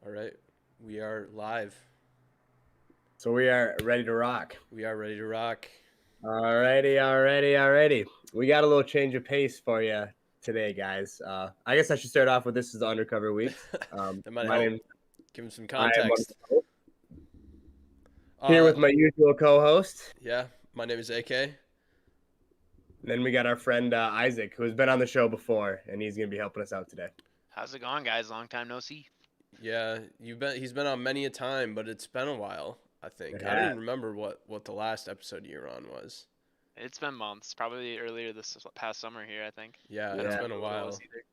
All right, we are live. So we are ready to rock. We are ready to rock. Alrighty. We got a little change of pace for you today, guys. I guess I should start off with this is the Undercover Weeks. That might My help. name, Give him some I am one of context. the hosts, here Uh, with my usual co-host. yeah, my name is AK. And then we got our friend Isaac, who has been on the show before, and he's gonna be helping us out today. How's it going, guys? Long time no see. Yeah, he's been on many a time, but it's been a while. I think It I don't has. even remember what the last episode you were on was. It's been months, probably earlier this past summer here, I think. Yeah, I it's don't Yeah, been a remember what it was while. either.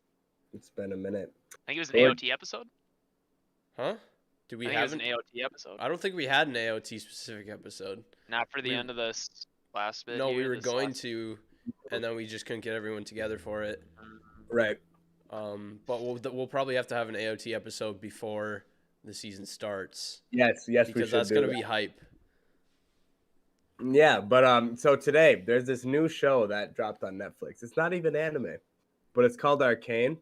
it's been a minute. I think it was an But we're- AOT episode. Huh? Do we I think it was an haven't? AOT episode. I don't think we had an AOT specific episode. Not for the We end of this last bit. no, here, we were this going last- to, and then we just couldn't get everyone together for it. Right. But we'll probably have to have an AOT episode before the season starts Yes, we because should that's do gonna that. be hype. Yeah, but so today there's this new show that dropped on Netflix. It's not even anime, but it's called Arcane.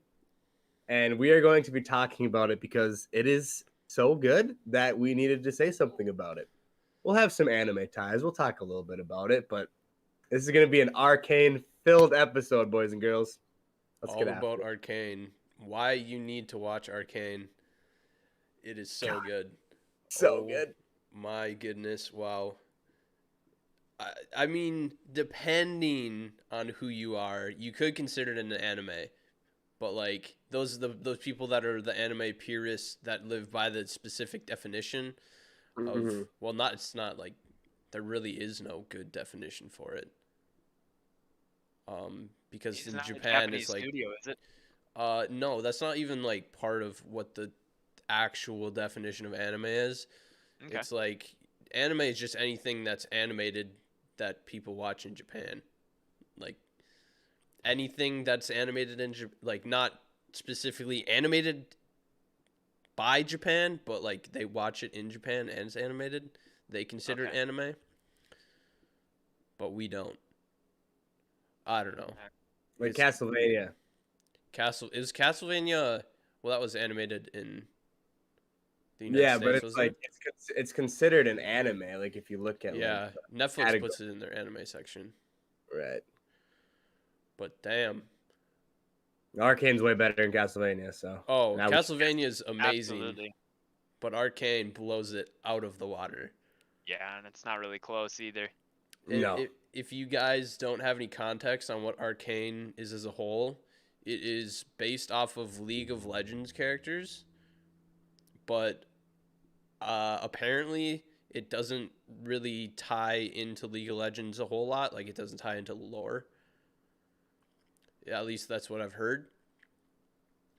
And we are going to be talking about it because it is so good that we needed to say something about it. We'll have some anime ties. We'll talk a little bit about it, but this is going to be an Arcane filled episode, boys and girls. Let's All get after about it. Arcane. Why you need to watch Arcane. It is so God. good. So Oh good. My goodness, wow. I mean, depending on who you are, you could consider it an anime. But like those people that are the anime purists that live by the specific definition of Mhm. well, not it's not like there really is no good definition for it. Because It's in not a Japan Japanese it's like studio, is it? no, that's not even like part of what the actual definition of anime is. Okay. It's like anime is just anything that's animated that people watch in Japan. Like anything that's animated in like not specifically animated by Japan, but like they watch it in Japan and it's animated, they consider it Okay. anime. But we don't. I don't know. Like It's- Castlevania. Castlevania. Well, that was animated in the United Yeah, States. but it's wasn't like it? it's considered an anime. Like if you look at Yeah, Netflix category. puts it in their anime section. right. But damn. Arcane's way better than Castlevania. So Oh, Now we- Castlevania is amazing, Absolutely. but Arcane blows it out of the water. Yeah, and it's not really close either. no. If you guys don't have any context on what Arcane is as a whole, it is based off of League of Legends characters, but apparently it doesn't really tie into League of Legends a whole lot. Like it doesn't tie into lore. Yeah, at least that's what I've heard.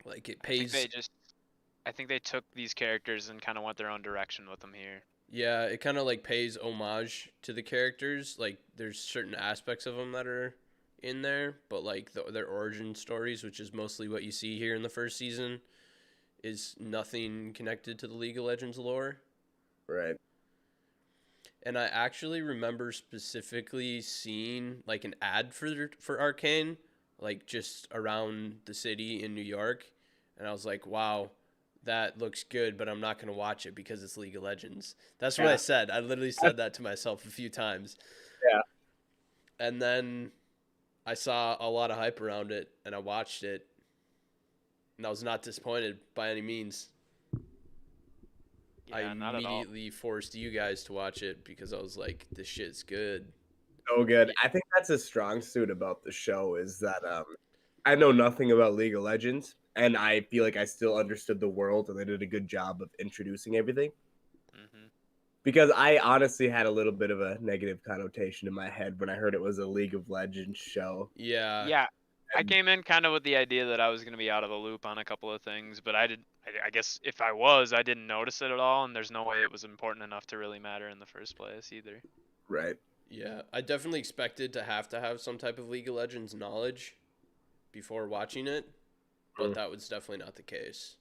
Like it I think pays. I think they took these characters and kind of went their own direction with them here. Yeah, it kind of like pays homage to the characters. Like there's certain aspects of them that are in there, but like their origin stories, which is mostly what you see here in the first season, is nothing connected to the League of Legends lore. Right. And I actually remember specifically seeing like an ad for Arcane, like just around the city in New York, and I was like, wow. That looks good, but I'm not going to watch it because it's League of Legends. That's what I Yeah. said. I literally said that to myself a few times. Yeah. And then I saw a lot of hype around it, and I watched it, and I was not disappointed by any means. Yeah, I not at all. immediately forced you guys to watch it because I was like, this shit's good. So good. I think that's a strong suit about the show is that I know nothing about League of Legends, and I feel like I still understood the world, and they did a good job of introducing everything. Hmm. Because I honestly had a little bit of a negative connotation in my head when I heard it was a League of Legends show. Yeah. Yeah, I And- came in kind of with the idea that I was going to be out of the loop on a couple of things, but I guess if I didn't notice it at all, and there's no way it was important enough to really matter in the first place either. Right. Yeah. I definitely expected to have some type of League of Legends knowledge before watching it, but Mm. that was definitely not the case.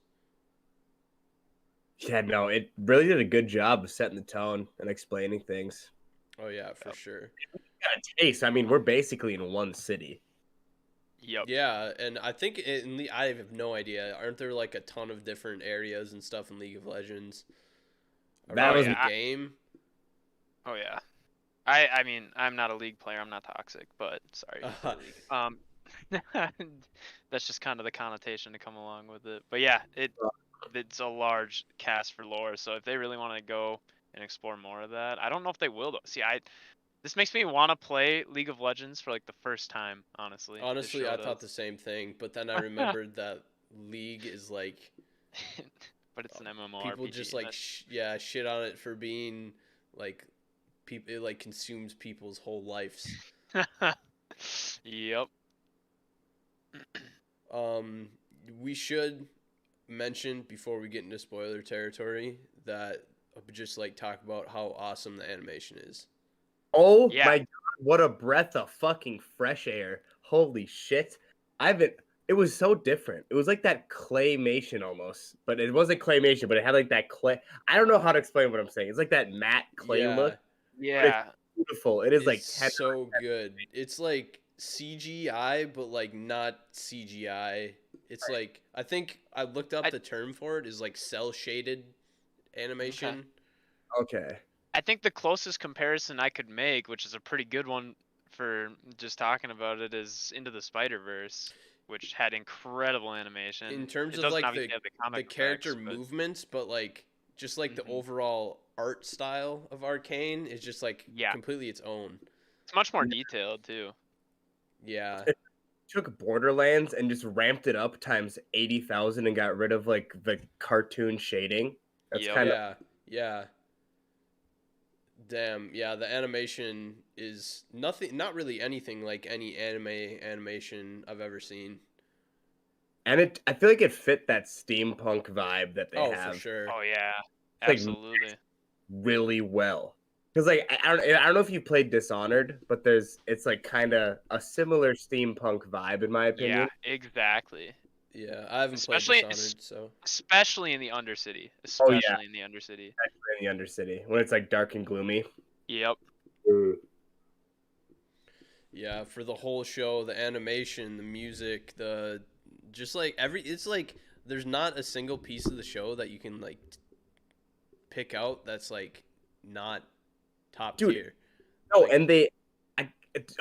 Yeah, no, it really did a good job of setting the tone and explaining things. Oh, yeah, for sure. Got a taste. I mean, we're basically in one city. Yep. Yeah, and I think I have no idea. Aren't there like a ton of different areas and stuff in League of Legends That around was the game? Oh yeah. I mean, I'm not a League player. I'm not toxic, but sorry for the League. That's just kind of the connotation to come along with it. But yeah, it's a large cast for lore. So if they really want to go and explore more of that, I don't know if they will though. See, this makes me want to play League of Legends for like the first time, honestly. This Honestly, show I thought the does. same thing, but then I remembered that League is like But it's an people just MMORPG. like shit on it for being like people it like consumes people's whole lives. Yep. Um, we should mention before we get into spoiler territory that just like talk about how awesome the animation is. Oh Yeah. my god, what a breath of fucking fresh air. Holy shit. It was so different. It was like that claymation almost. But it wasn't claymation, but it had like that clay. I don't know how to explain what I'm saying. It's like that matte clay look. Yeah, But it's Yeah. beautiful. It is it's like 10. so good. It's like CGI, but like not CGI. It's like I think I looked up I the term for it is like cell shaded okay. animation. Okay. I think the closest comparison I could make, which is a pretty good one for just talking about it, is Into the Spider-Verse, which had incredible animation. In terms It of doesn't like obviously have the the comic character effects, but movements, but like just like the mhm. overall art style of Arcane is just like Yeah, completely its own. it's much more detailed too. Yeah. It took Borderlands and just ramped it up times 80,000 and got rid of like the cartoon shading. That's Yep. kind of Yeah. Yeah. Damn. Yeah, the animation is nothing not really anything like any anime animation I've ever seen. and I feel like it fit that steampunk vibe that they Oh, for have. sure. Oh yeah, It's like absolutely. really well. Because like I don't know if you played Dishonored, but it's like kind of a similar steampunk vibe in my Yeah, opinion. exactly. Yeah, I haven't played Especially, Dishonored, so especially in the Undercity. Oh yeah, Especially in the Undercity. in the Undercity when it's like dark and gloomy. Yep. Mm. yeah, for the whole show, the animation, the music, the just like it's like there's not a single piece of the show that you can like pick out that's like not top Dude, tier. no, Like and I,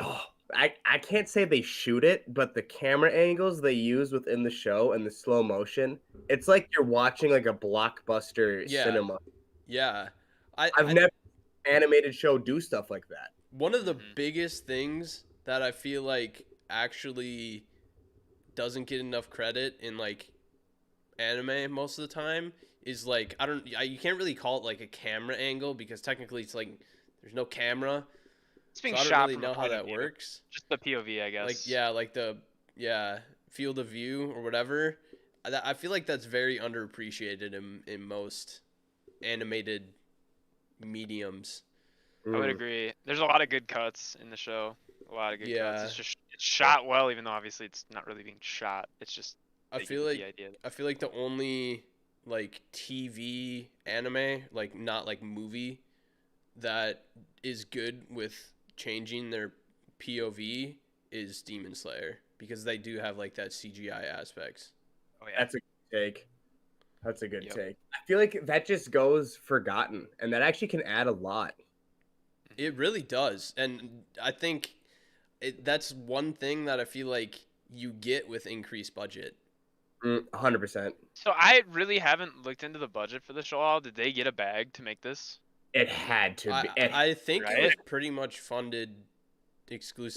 oh, I can't say they shoot it, but the camera angles they use within the show and the slow motion, it's like you're watching like a blockbuster yeah, cinema. yeah. I've I never animated show do stuff like that. one of the Hmm. biggest things that I feel like actually doesn't get enough credit in like anime most of the time is like you can't really call it like a camera angle because technically it's like there's no camera, It's so being I don't shot really from a know how point of that view. works. Just the POV, I Like guess. yeah, like the yeah field of view or whatever. I feel like that's very underappreciated in most animated mediums. I would Mm. agree. There's a lot of good cuts in the show. A lot of good cuts. Yeah, It's shot well, even though obviously it's not really being shot. It's just I they give feel you like the idea. I feel like the only like TV anime, like not like movie, that is good with changing their POV is Demon Slayer because they do have like that CGI aspects. Oh yeah. That's a good take. That's a good Yep. take. I feel like that just goes forgotten, and that actually can add a lot. It really does, and I think that's one thing that I feel like you get with increased budget. 100%. So I really haven't looked into the budget for the show. All did they get a bag to make this? It had to be. I think it Right. was pretty much funded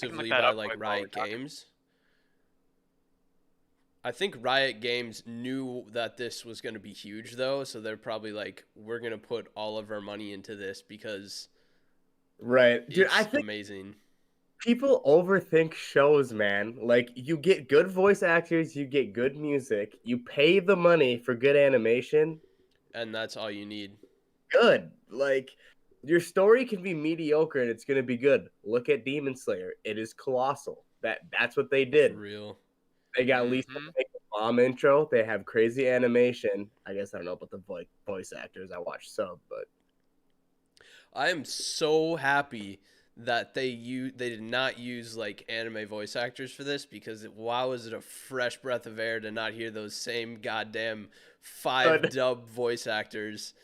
I can look exclusively that by up like quick while we're Riot talking. Games. I think Riot Games knew that this was going to be huge though, so they're probably like we're going to put all of our money into this because Right. Dude, I it's think amazing. people overthink shows, man. Like, you get good voice actors, you get good music, you pay the money for good animation, And that's all you need. good. Like, your story can be mediocre and it's going to be good. Look at Demon Slayer. It is colossal. That's what they For did. real. They got Lisa to Hmm. make a bomb intro. They have crazy animation. I guess I don't know about the voice actors. I watch sub, but I am so happy that they did not use like anime voice actors for this, because wow, is it a fresh breath of air to not hear those same goddamn 5 Good. dub voice actors.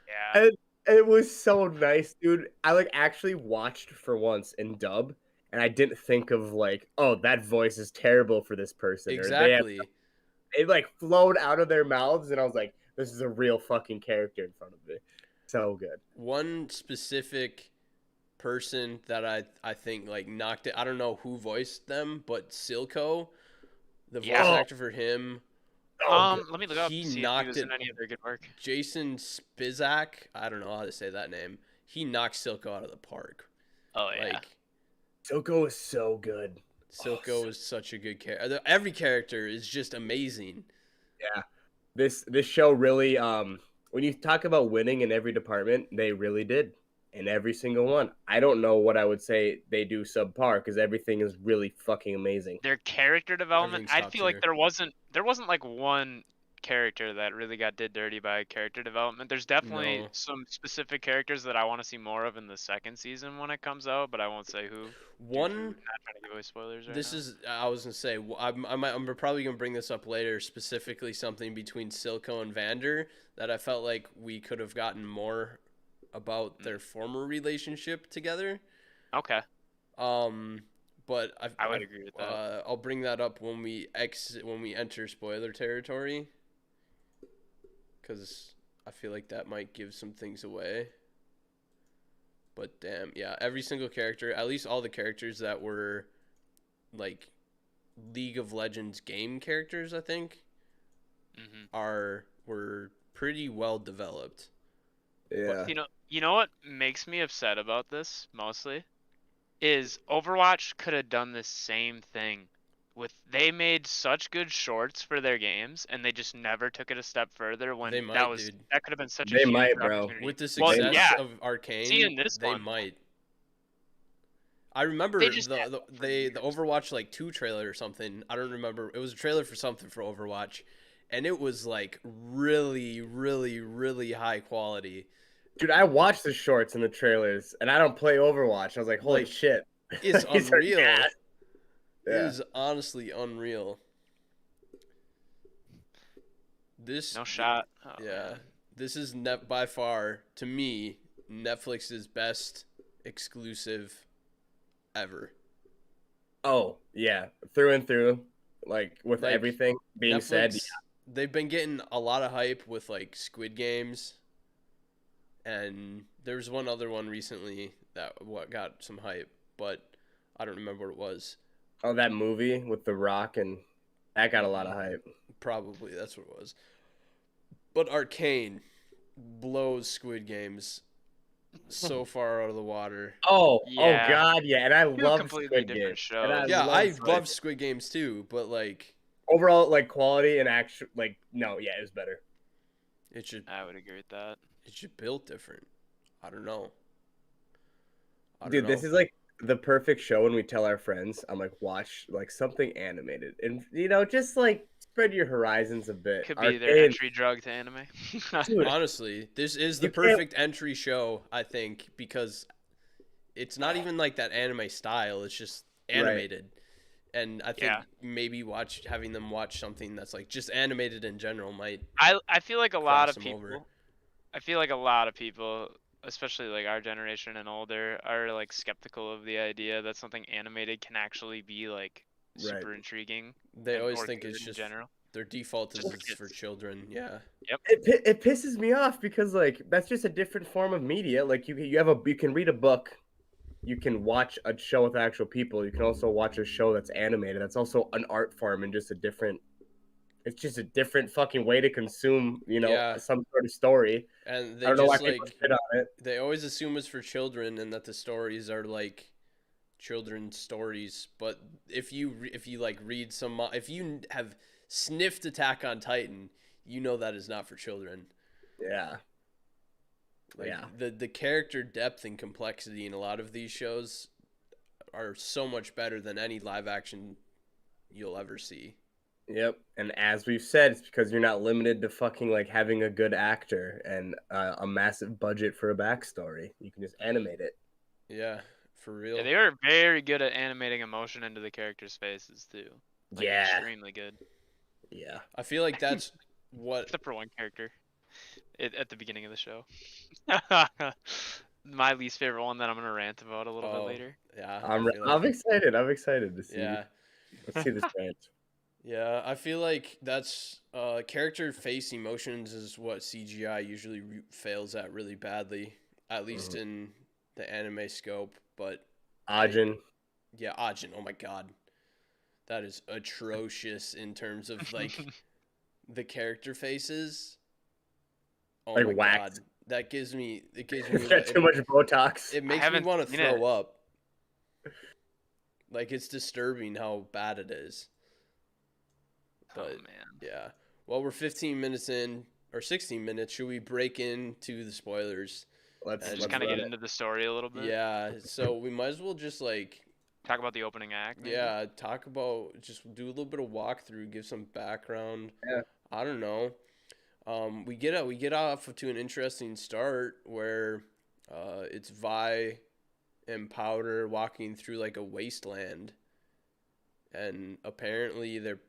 Yeah. And it was so nice, dude. I like actually watched for once in dub, and I didn't think of like, oh, that voice is terrible for this person, or Exactly. it like flowed out of their mouths, and I was like, this is a real fucking character in front of me. So good. One specific person that I think like knocked it. I don't know who voiced them, but Silco, the voice Yeah. actor for him, Good. Let me look up he to see if he knocked was it. in any of their good work. Jason Spizak, I don't know how to say that name. He knocked Silco out of the park. Oh yeah. Like Silco is so good. Silco is such a good character. Every character is just amazing. Yeah. This show really when you talk about winning in every department, they really did in every single one. I don't know what I would say they do subpar because everything is really fucking amazing. Their character development, Everything's I top feel like tier. there wasn't like one character that really got did dirty by character development. There's definitely No. some specific characters that I want to see more of in the second season when it comes out, but I won't say who. One, Not trying to give away spoilers right this now. is, I was gonna say, I'm probably gonna bring this up later. Specifically, something between Silco and Vander that I felt like we could have gotten more about their former relationship together. Okay. But I would agree with that. I'll bring that up when we enter spoiler territory, because I feel like that might give some things away. But damn, yeah, every single character, at least all the characters that were like League of Legends game characters, I think, were pretty well developed. Yeah. You know what makes me upset about this mostly is Overwatch could have done the same thing. They made such good shorts for their games and they just never took it a step further when They might, dude. that could have been such a They huge might, bro. opportunity. With the Well, success yeah, of Arcane, seeing this they one, might. I remember they just had it for the years. Overwatch like 2 trailer or something. I don't remember. It was a trailer for something for Overwatch, and it was like really, really, really high quality. Dude, I watched the shorts and the trailers, and I don't play Overwatch. I was like, holy Like, shit. It's These are unreal. gas. It Yeah. is honestly unreal. This No shot. Oh, yeah. man. This is by far, to me, Netflix's best exclusive ever. Oh, yeah. Through and through. Like, with Like, everything being said. Netflix, they've been getting a lot of hype with like Squid Games, and there's one other one recently that got some hype, but I don't remember what it was. Oh, that movie with The Rock, and that got a lot of hype. Probably that's what it was. But Arcane blows Squid Games so far out of the water. Oh, Yeah. oh God, yeah, and I Two love completely Squid different Game. shows. And Yeah, love I Squid love Game. Squid Games too, but like Overall, like quality and actual, like no, yeah, it was better. it should I would agree with that. build different. I don't know. Dude, this is like the perfect show when we tell our friends, I'm like, watch like something animated, and just like spread your horizons a bit. Could be their Arcane, entry drug to anime. dude, honestly, this is the You can't- perfect entry show, I think, because it's not even like that anime style. It's just animated. And I think Yeah. maybe having them watch something that's like just animated in general might. I feel like a lot Cross of them people. over. I feel like a lot of people, especially like our generation and older, are like skeptical of the idea that something animated can actually be like super intriguing. They always or think good it's in just general. their default is Just for it's for kids. children. Yeah. it pisses me off because like that's just a different form of media. Like you can read a book, you can watch a show with actual people. You can also watch a show that's animated. That's also an art form and just a different. It's just a different fucking way to consume, Yeah. some sort of story. And I they don't know why just people like shit on it. they always assume it's for children and that the stories are like children's stories. But if you like read if you have sniffed Attack on Titan, you know that is not for children. Yeah. Like Yeah. the character depth and complexity in a lot of these shows are so much better than any live action you'll ever see. Yep. And as we've said, it's because you're not limited to fucking like having a good actor and a massive budget for a backstory. You can just animate it. Yeah, For real. Yeah, they were very good at animating emotion into the characters' faces too. Like, Yeah. extremely good. Yeah. I feel like that's what Except for one character at the beginning of the show. My least favorite one that I'm gonna rant about a little bit later. Yeah, I feel like I'm excited. I'm excited to see. yeah. Let's see this rant. Yeah, I feel like that's character face emotions is what CGI usually fails at really badly, at least in the anime scope. But Ajin. yeah, Ajin. Oh my god, that is atrocious in terms of like the character faces. Oh Like my wax. god, that gives me Got too much Botox. it makes me haven't want to seen throw it. up. Like it's disturbing how bad it is. Oh But man. yeah. Well, we're 15 minutes in or 16 minutes. Should we break into the spoilers? Let's Just let's kind of run get it. into the story a little bit. Yeah. So we might as well just like Talk about the opening act. Maybe? yeah, talk about just do a little bit of walkthrough, give some background. Yeah. I don't know. We get off to an interesting start where it's Vi and Powder walking through like a wasteland, and apparently their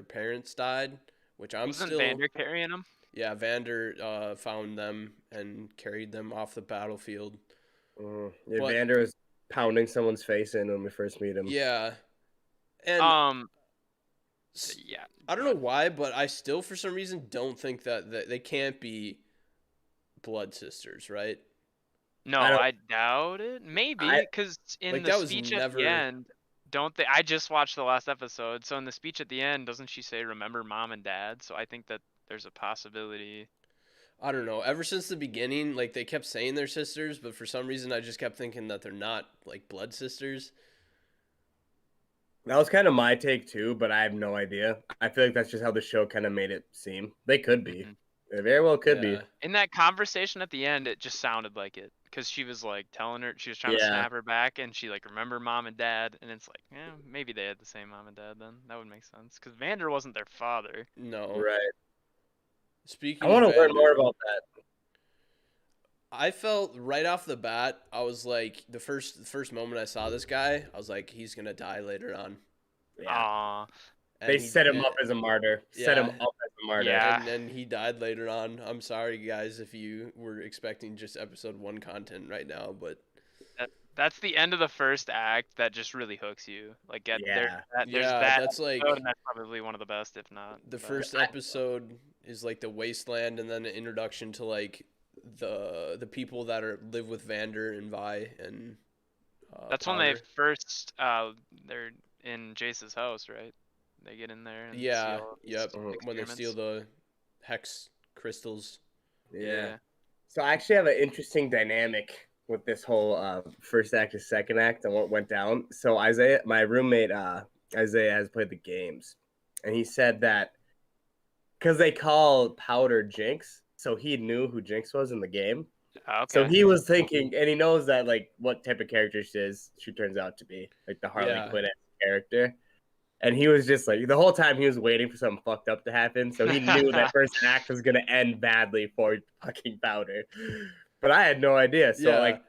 parents died, which I'm Wasn't still Vander carrying him? yeah, Vander found them and carried them off the battlefield. Yeah, But- Vander was pounding someone's face in when we first meet him. Yeah, and Yeah. I don't know why, but I still for some reason don't think that they can't be blood sisters, right? No, I don't- I doubt it. Maybe I- because in Like, the that was speech at never- the end, don't they? I just watched the last episode, so in the speech at the end, doesn't she say "Remember Mom and Dad"? So I think that there's a possibility. I don't know. Ever since the beginning, like they kept saying they're sisters, but for some reason I just kept thinking that they're not like blood sisters. That was kind of my take too, but I have no idea. I feel like that's just how the show kind of made it seem. They could be. Mhm. They very well could be. Yeah. In that conversation at the end, it just sounded like it because she was like telling her she was trying to Yeah. snap her back, and she like remember Mom and Dad, and it's like, yeah, maybe they had the same mom and dad then. That would make sense because Vander wasn't their father. No. Right. Speaking I want of to learn Vander, more about that. I felt right off the bat, I was like the first moment I saw this guy, I was like, he's gonna die later on. Yeah. Aw, And They he- set him and- up as a martyr. Set him Yeah. up as a martyr. Yeah. and he died later on. I'm sorry, guys, if you were expecting just episode 1 content right now, but that's the end of the first act that just really hooks you. Like, there's Yeah. that that's like episode, and that's probably one of the best, if not the best. first episode is like the wasteland, and then an introduction to like the people that live with Vander and Vi and That's when they Powder. first they're in Jace's house, right? They get in there. And see Yeah, all of his yep. Mhm. When they steal experiments. the hex crystals. Yeah. So I actually have an interesting dynamic with this whole first act to second act and what went down. So Isaiah, my roommate Isaiah, has played the games, and he said that because they call Powder Jinx, so he knew who Jinx was in the game. Okay. So he was thinking, and he knows that like what type of character she is. She turns out to be like the Harley Yeah. Quinn character. And he was just like the whole time he was waiting for something fucked up to happen. So he knew that first act was gonna end badly for fucking Powder. But I had no idea. So Yeah. like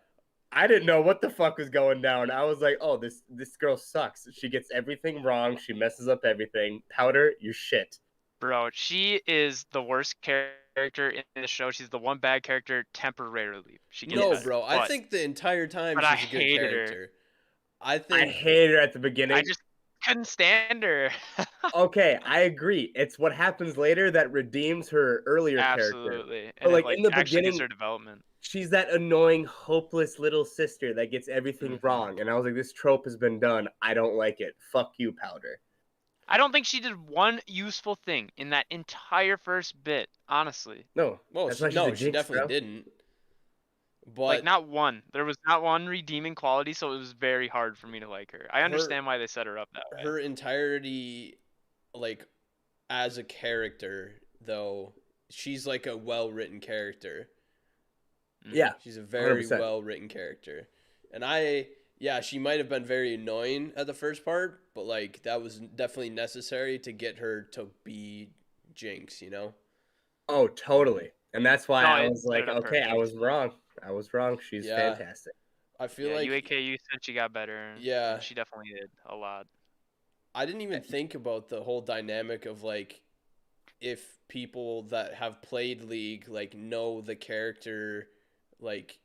I didn't know what the fuck was going down. I was like, oh, this girl sucks. She gets everything wrong. She messes up everything. Powder, you're shit. Bro, she is the worst character in the show. She's the one bad character temporarily. She gets No, better, bro. I but think the entire time but I she's a good hated her. character. I I think hated her at the beginning. I just couldn't stand her. Okay, I agree. It's what happens later that redeems her earlier character. Absolutely. But, And like, it in the actually beginning- gets her development. She's that annoying, hopeless little sister that gets everything Mhm. wrong. And I was like, this trope has been done. I don't like it. Fuck you, Powder. I don't think she did one useful thing in that entire first bit, honestly. No. well, That's she, why she's no, a she jinx, definitely bro. didn't. But Like, not one. There was not one redeeming quality, so it was very hard for me to like her. I understand why they set her up that way. her entirety, like as a character, though, she's like a well-written character. Mhm. Yeah. She's a very 100%. well-written character, and she might have been very annoying at the first part, but like that was definitely necessary to get her to be Jinx, you know? Oh, totally. And that's why No, I it was set like, it up okay, I perfect. was wrong. I was wrong. She's Yeah. fantastic. I feel Yeah, like UAKU said she got better. yeah, And she definitely did a lot. I didn't even think about the whole dynamic of like if people that have played League like know the character like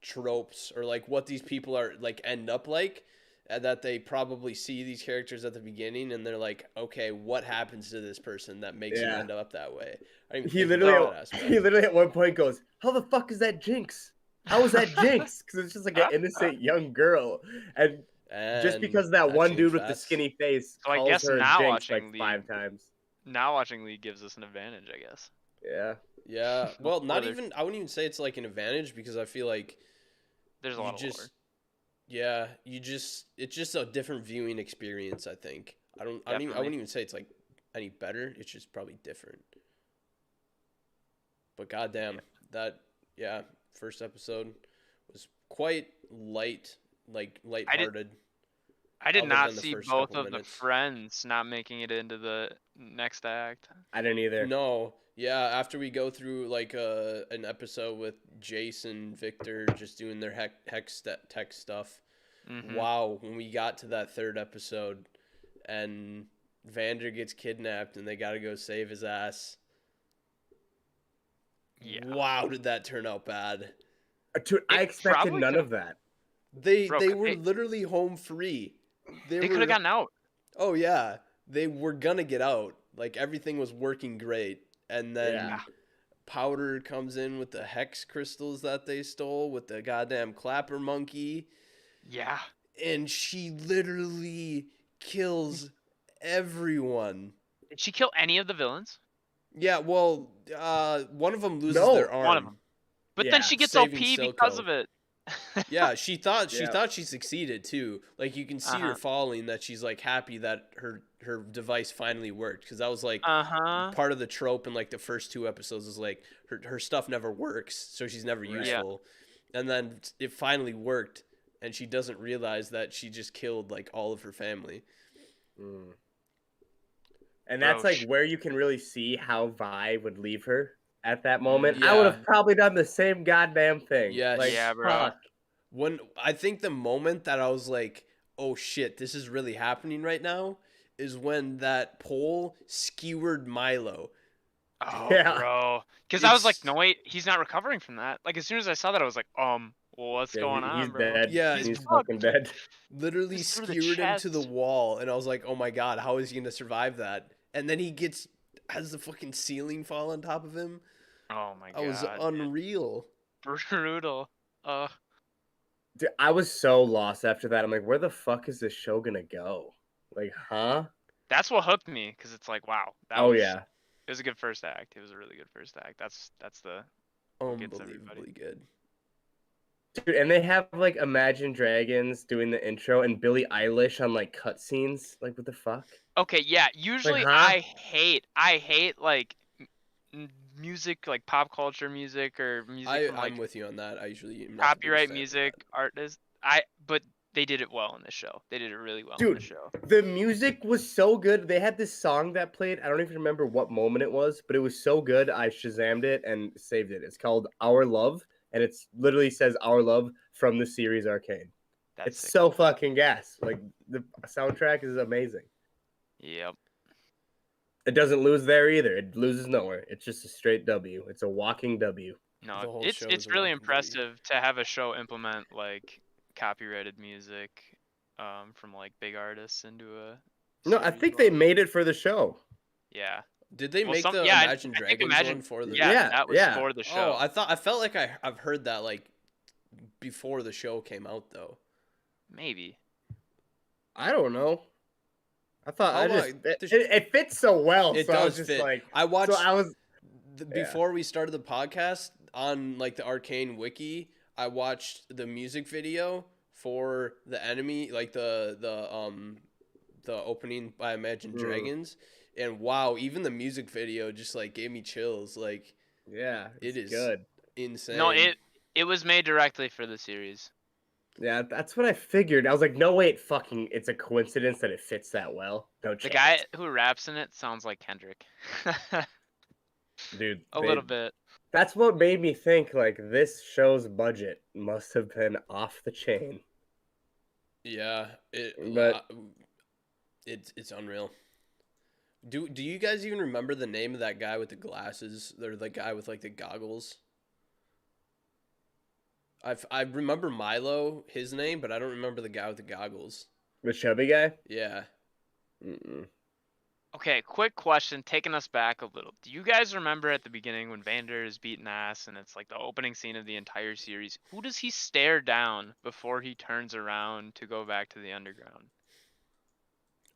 tropes or like what these people are like end up like, and that they probably see these characters at the beginning and they're like, okay, what happens to this person that makes you Yeah. end up that way? I didn't even He think literally, about that aspect. he literally at one point goes, "How the fuck is that Jinx? How is that Jinx?" Because it's just like an innocent young girl, and just And because that that one changed dude with the fast. skinny face So I calls guess her now Jinx like watching League, 5 times. gives us an advantage, I guess. Yeah. Yeah, well, not Spoilers. even. I wouldn't even say it's like an advantage because I feel like There's a you lot of lore. just, yeah, you just it's just a different viewing experience. I think. I wouldn't even say it's like any better. It's just probably different. But goddamn, that yeah, first episode was quite light, like lighthearted. I did other not than the see first both couple of the minutes. friends not making it into the next act. I didn't either. No, yeah. After we go through like an episode with Jason, Victor, just doing their hex tech stuff. Mhm. Wow, when we got to that third episode, and Vander gets kidnapped, and they got to go save his ass. Yeah. Wow, did that turn out bad? Dude, I It expected probably none could've- of that. They Bro, were they- literally home free. They could have gotten out. Oh yeah, they were gonna get out. Like everything was working great, and then Yeah. Powder comes in with the hex crystals that they stole with the goddamn clapper monkey, Yeah. and she literally kills everyone. Did she kill any of the villains? Yeah, well, one of them loses No, their arm. one of them. But Yeah, then she gets saving OP because Silco. of it. Yeah, she thought Yeah. she succeeded too. Like you can see her Uh-huh. falling, that she's like happy that her device finally worked, because that was like Uh-huh. part of the trope in like the first 2 episodes is like her stuff never works, so she's never Right. useful. And then it finally worked, and she doesn't realize that she just killed like all of her family. Mm. And that's Bro, like where you can really see how Vi would leave her at that moment. I would have Yeah. probably done the same goddamn thing. Yes. Like, Yeah, bro. fuck. When I think the moment that I was like, oh shit, this is really happening right now, is when that pole skewered Milo. Oh, Yeah. bro. Because I was like, It's- no, wait, he's not recovering from that. Like, as soon as I saw that, I was like, well, what's Yeah, going he's on, bro? dead. Yeah, he's fucked. fucking dead. Literally Just through the skewered him to the chest. wall, and I was like, oh my god, how is he gonna survive that? And then has the fucking ceiling fall on top of him. Oh my I was god. unreal. Brutal. Dude, I was so lost after that. I'm like, where the fuck is this show gonna go? Like, huh? That's what hooked me, because it's like, wow. Yeah. It was a good first act. It was a really good first act. That's the what gets everybody. Unbelievably good. Dude, and they have like Imagine Dragons doing the intro and Billie Eilish on like cutscenes. Like, what the fuck? Okay, yeah. Usually huh? I hate like music, like pop culture music or music from like I'm with you on that. I usually am not the copyright biggest fan of music artists. But they did it well in this show. They did it really well in Dude, the show. the music was so good. They had this song that played. I don't even remember what moment it was, but it was so good. I Shazammed it and saved it. It's called Our Love, and it's literally says Our Love from the series Arcane. That's It's sick. so fucking gas. Like, the soundtrack is amazing. Yep. It doesn't lose there either. It loses nowhere. It's just a straight W. It's a walking W. The No, whole it's show is a really walking W. impressive to have a show implement like copyrighted music from like big artists into a No, I series think they well. made it for the show. Yeah. Did they Well, make some- the yeah, I Imagine think Dragons Imagine- one for the? Yeah, Yeah, that was yeah. for the show. Oh, I felt like I've heard that like before the show came out though. Maybe. I don't know. I thought Oh, it fits so well. It so I was does just fit. like, I watched so I was yeah. before we started the podcast on like the Arcane wiki. I watched the music video for the enemy, like the opening by Imagine Dragons, and wow, even the music video just like gave me chills. Like, yeah, it is good. insane. No, it was made directly for the series. Yeah, that's what I figured. I was like, no, wait, fucking, it's a coincidence that it fits that well. No The chance. guy who raps in it sounds like Kendrick. Dude, a little bit. that's what made me think like this show's budget must have been off the chain. Yeah, But it's unreal. Do you guys even remember the name of that guy with the glasses? Or the guy with like the goggles? I remember Milo, his name, but I don't remember the guy with the goggles. the chubby guy? Yeah. Mm-mm. Okay, quick question, taking us back a little. Do you guys remember at the beginning when Vander is beating ass and it's like the opening scene of the entire series? Who does he stare down before he turns around to go back to the underground?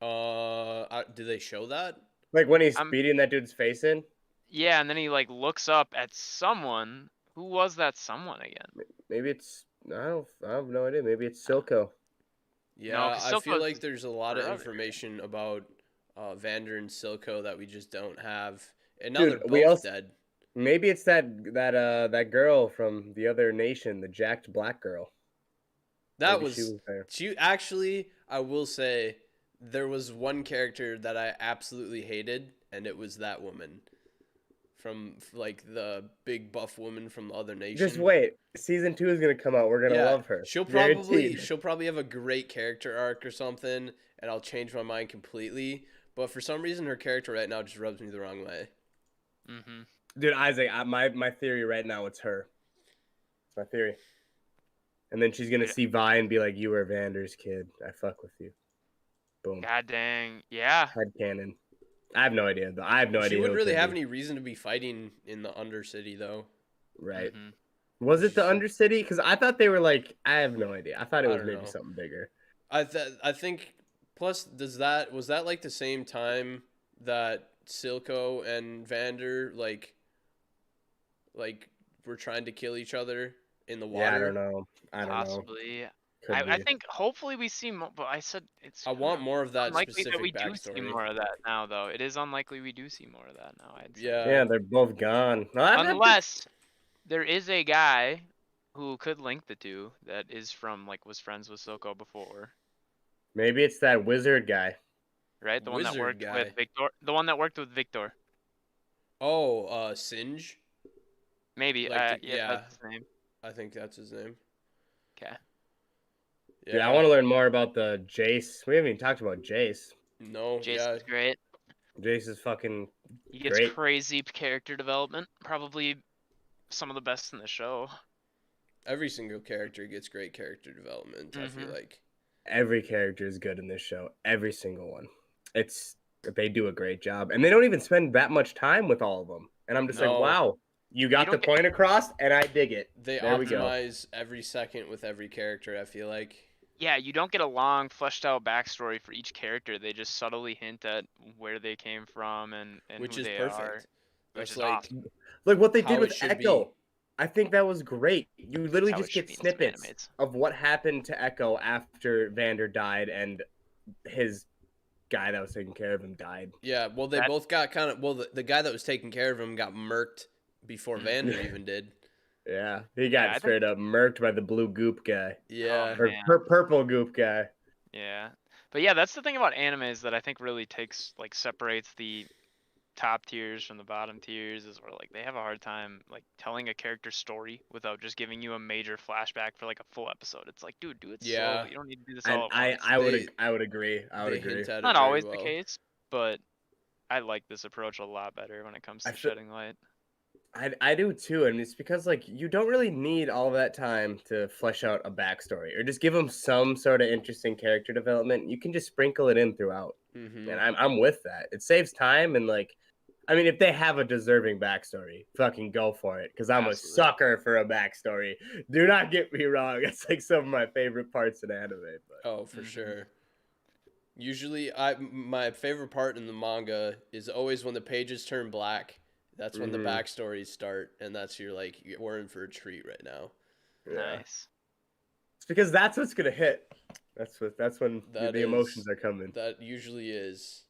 Do they show that? Like when he's I'm beating that dude's face in? Yeah, and then he like looks up at someone. Who was that someone again? Maybe it's I have no idea. Maybe it's Silco. Yeah, 'cause I feel Silco's like there's a lot of brother. information about Vander and Silco that we just don't have, and now Dude, they're we both also dead. maybe it's that girl from the other nation, the jacked black girl. That Maybe she was was there. she actually. I will say there was one character that I absolutely hated, and it was that woman from like the big buff woman from the other nation. Just wait. Season 2 is gonna come out. We're gonna Yeah, love her. she'll Guaranteed. probably have a great character arc or something, and I'll change my mind completely. But for some reason, her character right now just rubs me the wrong way. Mm-hmm. Dude, Isaac, my theory right now, it's her. It's my theory. And then she's gonna Yeah. see Vi and be like, "You were Vander's kid. I fuck with you." Boom. God dang. Yeah. Head cannon. I have no idea though. I have no She idea. wouldn't who it really could have be. any reason to be fighting in the Undercity, though. Right. Mm-hmm. Was it the She- Undercity? Because I thought they were like, I have no idea. I thought it I was don't maybe know. something bigger. I think. Plus, was that like the same time that Silco and Vander like were trying to kill each other in the water? Yeah, I don't know. I don't know. Possibly. Could I be. think hopefully we see more, but I said it's I want more of that unlikely that we specific do see backstory. more of that now, though. It is unlikely we do see more of that now, I'd say. Yeah. Yeah, they're both gone. No, Unless there is a guy who could link the two that is from was friends with Silco before, maybe it's that wizard guy. right? The one that Wizard worked guy. with Victor. The one that worked with Victor. Oh, Singe. Maybe. Like Yeah, that's his name. I think that's his name. Okay. Yeah. Dude, I want to learn more about the Jace. We haven't even talked about Jace. No. Jason's great. Jace is fucking He gets great. crazy character development. Probably some of the best in the show. Every single character gets great character development. I feel Mhm. like. Every character is good in this show. Every single one. They do a great job, and they don't even spend that much time with all of them. And I'm just No. like, wow, you got the don't get- point across, and I dig it. They There we go. optimize every second with every character. I feel like. Yeah, you don't get a long, fleshed out backstory for each character. They just subtly hint at where they came from and Which who is they perfect. are. That's is like awesome. Like what they how did it with should Echo. be. I think that was great. You literally how just it should get be in some snippets animes. of what happened to Echo after Vander died and his guy that was taking care of him died. Yeah, well, they That- both got kind of. Well, the guy that was taking care of him got murked before Vander even did. Yeah, he got Yeah, I think- straight up murked by the blue goop guy. Yeah. Oh, Or man. purple goop guy. Yeah. But yeah, that's the thing about anime is that I think really separates the top tiers from the bottom tiers is where they have a hard time telling a character's story without just giving you a major flashback for a full episode. It's like, dude, do it Yeah. slowly. You don't need to do this And all at once. I would They- I would agree. I would They agree. hint at it Not very always well. the case, but I like this approach a lot better when it comes I to feel- shedding light. I do too, and it's because you don't really need all that time to flesh out a backstory or just give them some sort of interesting character development. You can just sprinkle it in throughout, Mm-hmm. and I'm with that. It saves time and I mean, if they have a deserving backstory, fucking go for it. Because I'm Absolutely. a sucker for a backstory. Do not get me wrong; it's some of my favorite parts in anime. But Oh, for Mhm. sure. Usually, my favorite part in the manga is always when the pages turn black. That's when the Mhm. backstories start, and that's we're in for a treat right now. yeah, Nice. it's because that's what's gonna hit. That's when That the is- emotions are coming. That usually is.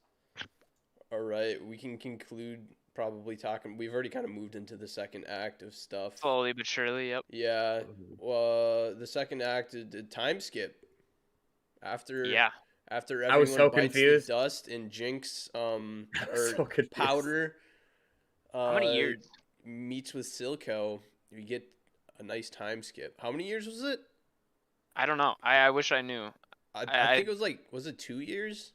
All right, we can conclude probably talking. We've already kind of moved into the second act of stuff. Slowly but surely, yep. Yeah. Mhm. Well, the second act, the time skip. After Yeah. after I was everyone so bites confused. the dust and Jinx I was or so confused. powder How many years? Meets with Silco, you get a nice time skip. How many years was it? I don't know. I wish I knew. I think it was like, was it 2 years?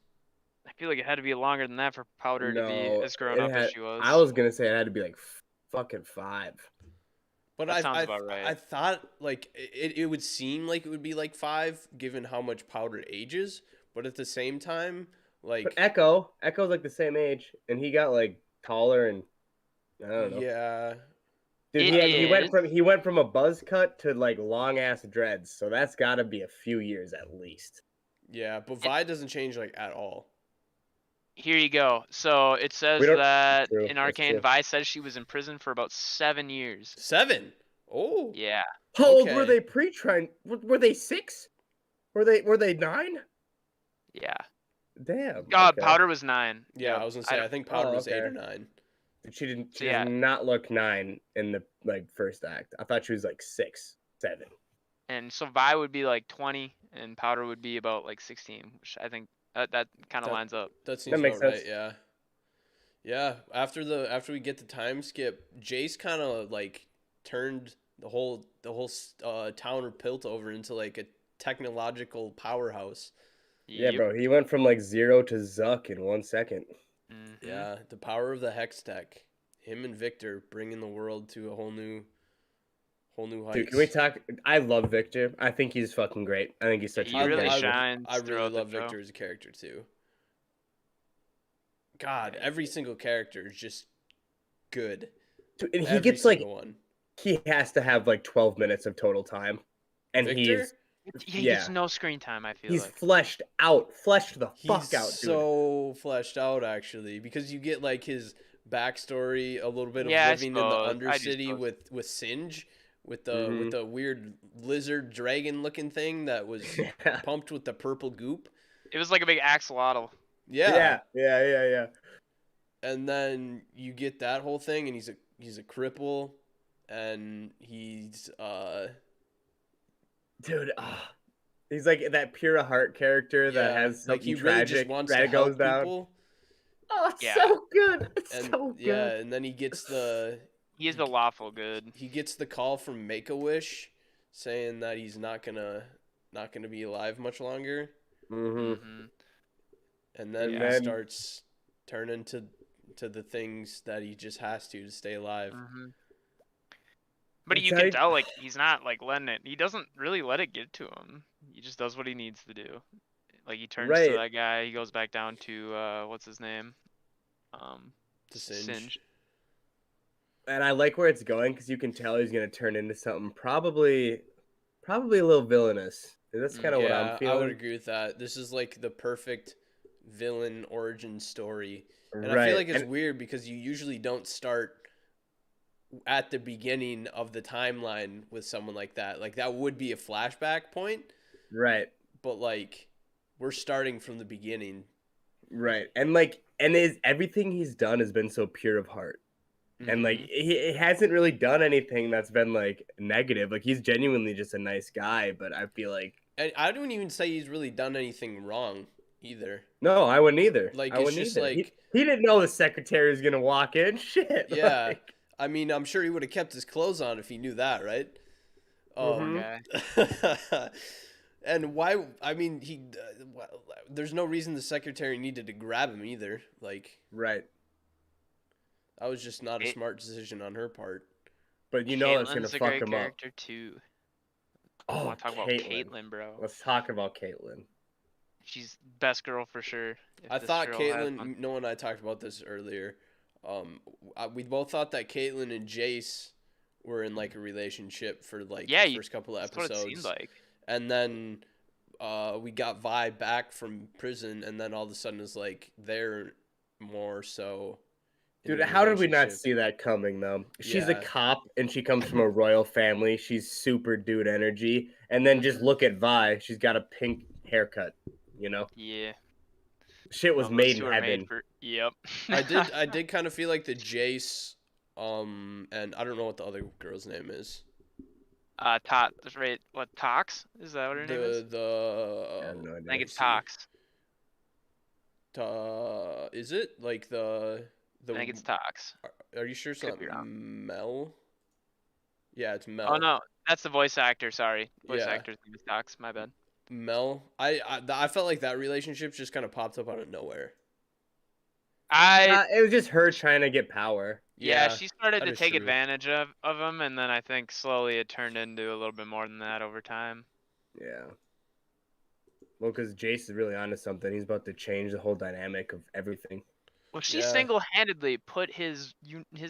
I feel like it had to be longer than that for Powder to be No, as grown it up as had. she was. I was gonna say it had to be like fucking 5. But That sounds about right. I thought like it would seem like it would be like 5 given how much Powder ages, but at the same time, But like Echo's like the same age, and he got like taller, and I don't know. yeah, Dude, he went from a buzz cut to like long ass dreads, so that's got to be a few years at least. yeah, but Vi doesn't change like at all. Here you go. So it says that True, in that's Arcane, true. Vi says she was in prison for about 7 years. 7. Oh. Yeah. How old were Okay. they pre-trying? Were they 6? Were they 9? Yeah. Damn. God, okay. Powder was 9. Yeah, Yep. I was gonna say I think Powder was 8 or okay. 9. She So, yeah. does not look 9 in the like first act. I thought she was like 6, 7. And so Vi would be like 20, and Powder would be about like 16, which I think that kind of lines up. That seems makes about right. sense. Yeah. Yeah. After we get the time skip, Jace kind of like turned the whole town of Pilt over into like a technological powerhouse. Yeah, Yep. bro. He went from like 0 to Zuck in 1 second. Mhm. Yeah, the power of the Hex Tech. Him and Victor bringing the world to a whole new heights. Dude, can we talk? I love Victor. I think he's fucking great. I think he's such a He good really character. shines. I really throughout the love show. Victor as a character too. God, every single character is just good. Dude, and he Every gets like single one. he has to have like 12 minutes of total time, and Victor? He gets no screen time, I feel he's like. fleshed the fuck He's out, dude. so fleshed out actually, because you get like his backstory, a little bit of Yeah, I living in the suppose. Undercity with Singe, with the weird lizard dragon looking thing that was pumped with the purple goop. It was like a big axolotl. Yeah. Yeah. And then you get that whole thing, and he's a cripple, and he's Dude, he's like that pure heart character that has like he something really tragic just wants that to help goes down. people. Oh, it's Yeah. so good. It's And so good. yeah, and then he gets the He is the lawful good. he gets the call from Make-A-Wish saying that he's not gonna be alive much longer, Mm-hmm. and then Yeah. he starts turning to the things that he just has to stay alive. But It's you can like- tell, like, he's not like letting it. He doesn't really let it get to him. He just does what he needs to do. Like he turns Right. to that guy. He goes back down to what's his name? To Singe. And I like where it's going because you can tell he's gonna turn into something probably a little villainous. That's kind of what I'm I feeling. would agree with that. This is like the perfect villain origin story. And right. I feel like it's And- weird because you usually don't start at the beginning of the timeline with someone like that. Like that would be a flashback point, right. but like we're starting from the beginning. Right. And like everything he's done has been so pure of heart. And like he hasn't really done anything that's been like negative. Like he's genuinely just a nice guy, but I feel like And I don't even say he's really done anything wrong either. no, I wouldn't either. Like, I it's wouldn't just either. like- he didn't know the secretary was gonna walk in. Shit. Yeah. like- I mean, I'm sure he would have kept his clothes on if he knew that, right? guy. And why? I mean, there's no reason the secretary needed to grab him either. Like, right. that was just not a smart decision on her part. But you know it's gonna Caitlin's a fuck great him up. character too. I Oh, want to talk about Caitlyn, bro. Let's talk about Caitlyn. She's best girl for sure. I thought Caitlyn. Noah and I talked about this earlier. We both thought that Caitlyn and Jace were in like a relationship for like the first couple of episodes. That's what it seemed like. And then we got Vi back from prison, and then all of a sudden it's like they're more so. Dude, how did we not see that coming though? She's a cop and she comes from a royal family. She's super dude energy. And then just look at Vi. She's got a pink haircut, you know? Yeah. Shit was made in heaven. Yep. I did kind of feel like the Jace, and I don't know what the other girl's name is. What, Tox? Is that what her name is? I have no idea. I think it's Tox. Is it like the? I think it's Tox. Are you sure it's Could not be wrong. Mel? Yeah, it's Mel. Oh no, that's the voice actor. Sorry, voice Yeah. actor's name is Dox. My bad. Mel. I felt like that relationship just kind of popped up out of nowhere. It was just her trying to get power. Yeah, Yeah, she started that to is take true. advantage of him, and then I think slowly it turned into a little bit more than that over time. Yeah. Well, because Jace is really onto something. He's about to change the whole dynamic of everything. Well, she Yeah. single-handedly put his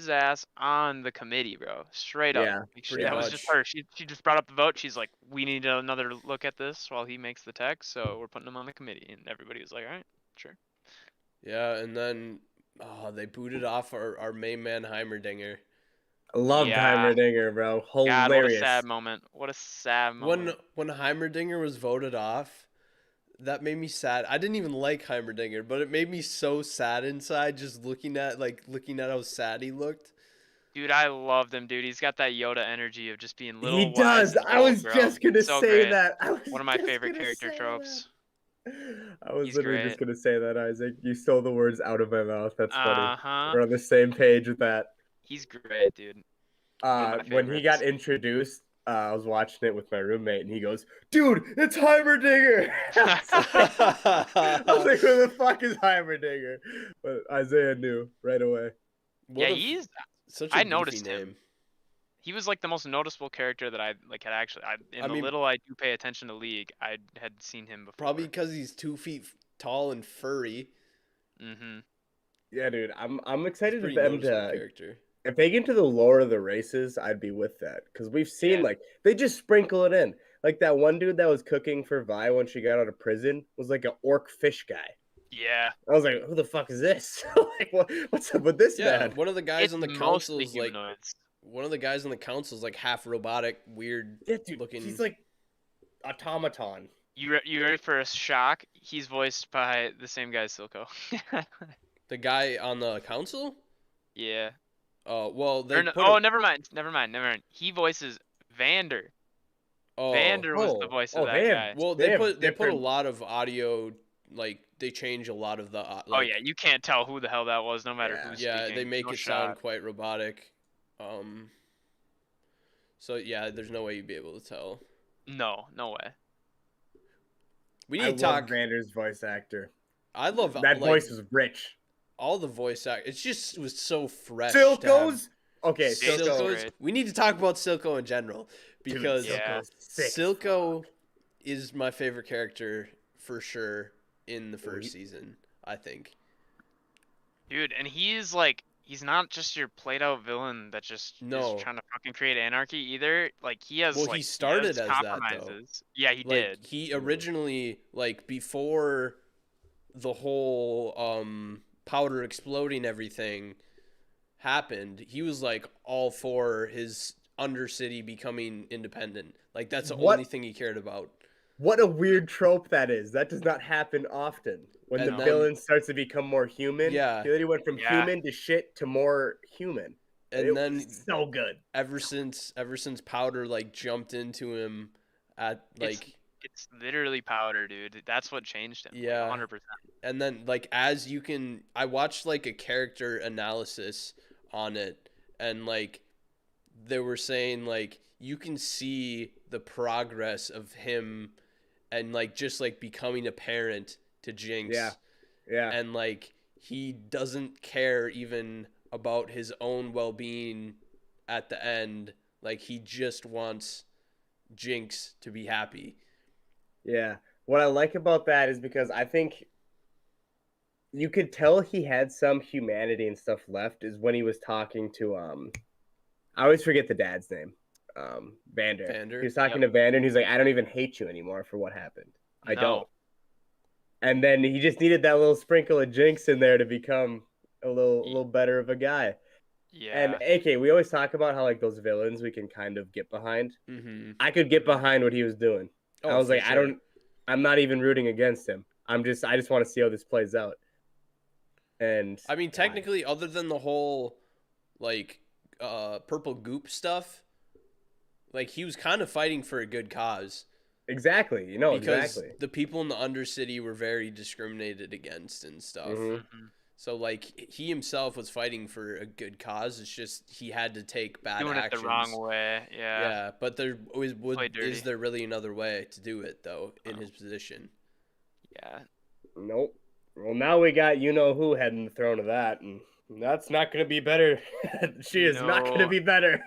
ass on the committee, bro. Straight up. Yeah, Like, pretty that was just much. her. She just brought up the vote. She's like, we need another look at this while he makes the text, so we're putting him on the committee. And everybody was like, all right, sure. Yeah, and then they booted off our main man Heimerdinger. I loved Yeah. Heimerdinger, bro. God, what a Hilarious. sad moment. What a sad moment. When Heimerdinger was voted off, that made me sad. I didn't even like Heimerdinger, but it made me so sad inside just looking at how sad he looked. Dude, I loved him, dude. He's got that Yoda energy of just being little, He wise, does. and I bold, was bro. just gonna So say great. that. One of my favorite character tropes. I was He's literally great. just gonna say that, Isaac. You stole the words out of my mouth. That's funny. Uh-huh. We're on the same page with that. He's great, dude. One of my When he got favorites. introduced, I was watching it with my roommate, and he goes, "Dude, it's Heimerdinger." I was like, "Who the fuck is Heimerdinger?" But Isaiah knew right away. What Yeah, a- he's. such a I goofy noticed name. him. He was like the most noticeable character that I like had actually. In I the mean- little I do pay attention to League, I had seen him before. Probably because he's 2 feet tall and furry. Mm-hmm. Yeah, dude, I'm He's excited for pretty them noticeable to. character. If they get into the lore of the races, I'd be with that because we've seen Yeah. like they just sprinkle it in. Like that one dude that was cooking for Vi when she got out of prison was like an orc fish guy. Yeah. I was like, who the fuck is this? Like, what's up with this Yeah, man? one of the guys It's on the mostly council is like humanoids. like half robotic, weird Yeah, dude, looking. he's like automaton. You ready for a shock? He's voiced by the same guy as Silco. The guy on the council. Yeah. Well, they Or no, put oh, him- never mind. He voices Vander. oh, Vander was the voice of that they have- guy. Well, They they have put a different- lot of audio. Like they change a lot of the. Oh yeah, you can't tell who the hell that was, no matter Yeah. who's Yeah, speaking. they make No it sound shot. quite robotic. So yeah, there's no way you'd be able to tell. No way. We I need to love talk. Vander's voice actor. I love That voice was rich. all the voice act. It just was so fresh. to have- Silco's okay. Silco's Silco's great. We need to talk about Silco in general dude, because Yeah. Silco's sick. Silco is my favorite character for sure in the Well, first season. I think. Dude, and he's not just your played out villain that just No. is trying to fucking create anarchy either. Like he has Well, he started has as that, though. compromises. Yeah, he Like did. he originally before the whole powder exploding everything happened, he was like all for his undercity becoming independent. Like that's the What? only thing he cared about. What a weird trope that is. That does not happen often. When And the then- villain starts to become more human, Yeah. he literally went from Yeah. human to shit to more human. And It then was so good. ever since powder like jumped into him at like It's literally powder, dude. That's what changed him. Yeah. 100%. and then like I watched like a character analysis on it, and like they were saying like you can see the progress of him and like just like becoming a parent to Jinx. Yeah. And like he doesn't care even about his own well-being at the end. Like he just wants Jinx to be happy. Yeah. What I like about that is because I think you could tell he had some humanity and stuff left is when he was talking to I always forget the dad's name. Vander. Vander, He was talking to Vander and he's like, I don't even hate you anymore for what happened. I No. don't. And then he just needed that little sprinkle of Jinx in there to become a little better of a guy. Yeah. And AK, we always talk about how like those villains we can kind of get behind. Mm-hmm. I could get behind what he was doing. I was like, I'm not even rooting against him. I just want to see how this plays out. And I mean, technically, other than the whole like purple goop stuff, like he was kind of fighting for a good cause. exactly, Because exactly. the people in the Undercity were very discriminated against and stuff. Mhm. Mhm. So like he himself was fighting for a good cause. It's just he had to take bad Doing actions. it the wrong way. Yeah. Yeah, but there Play dirty. is there really another way to do it though in his position? Yeah. Nope. Well, now we got you know who heading the throne of that, and that's not going to be better. She is not going to No. be better.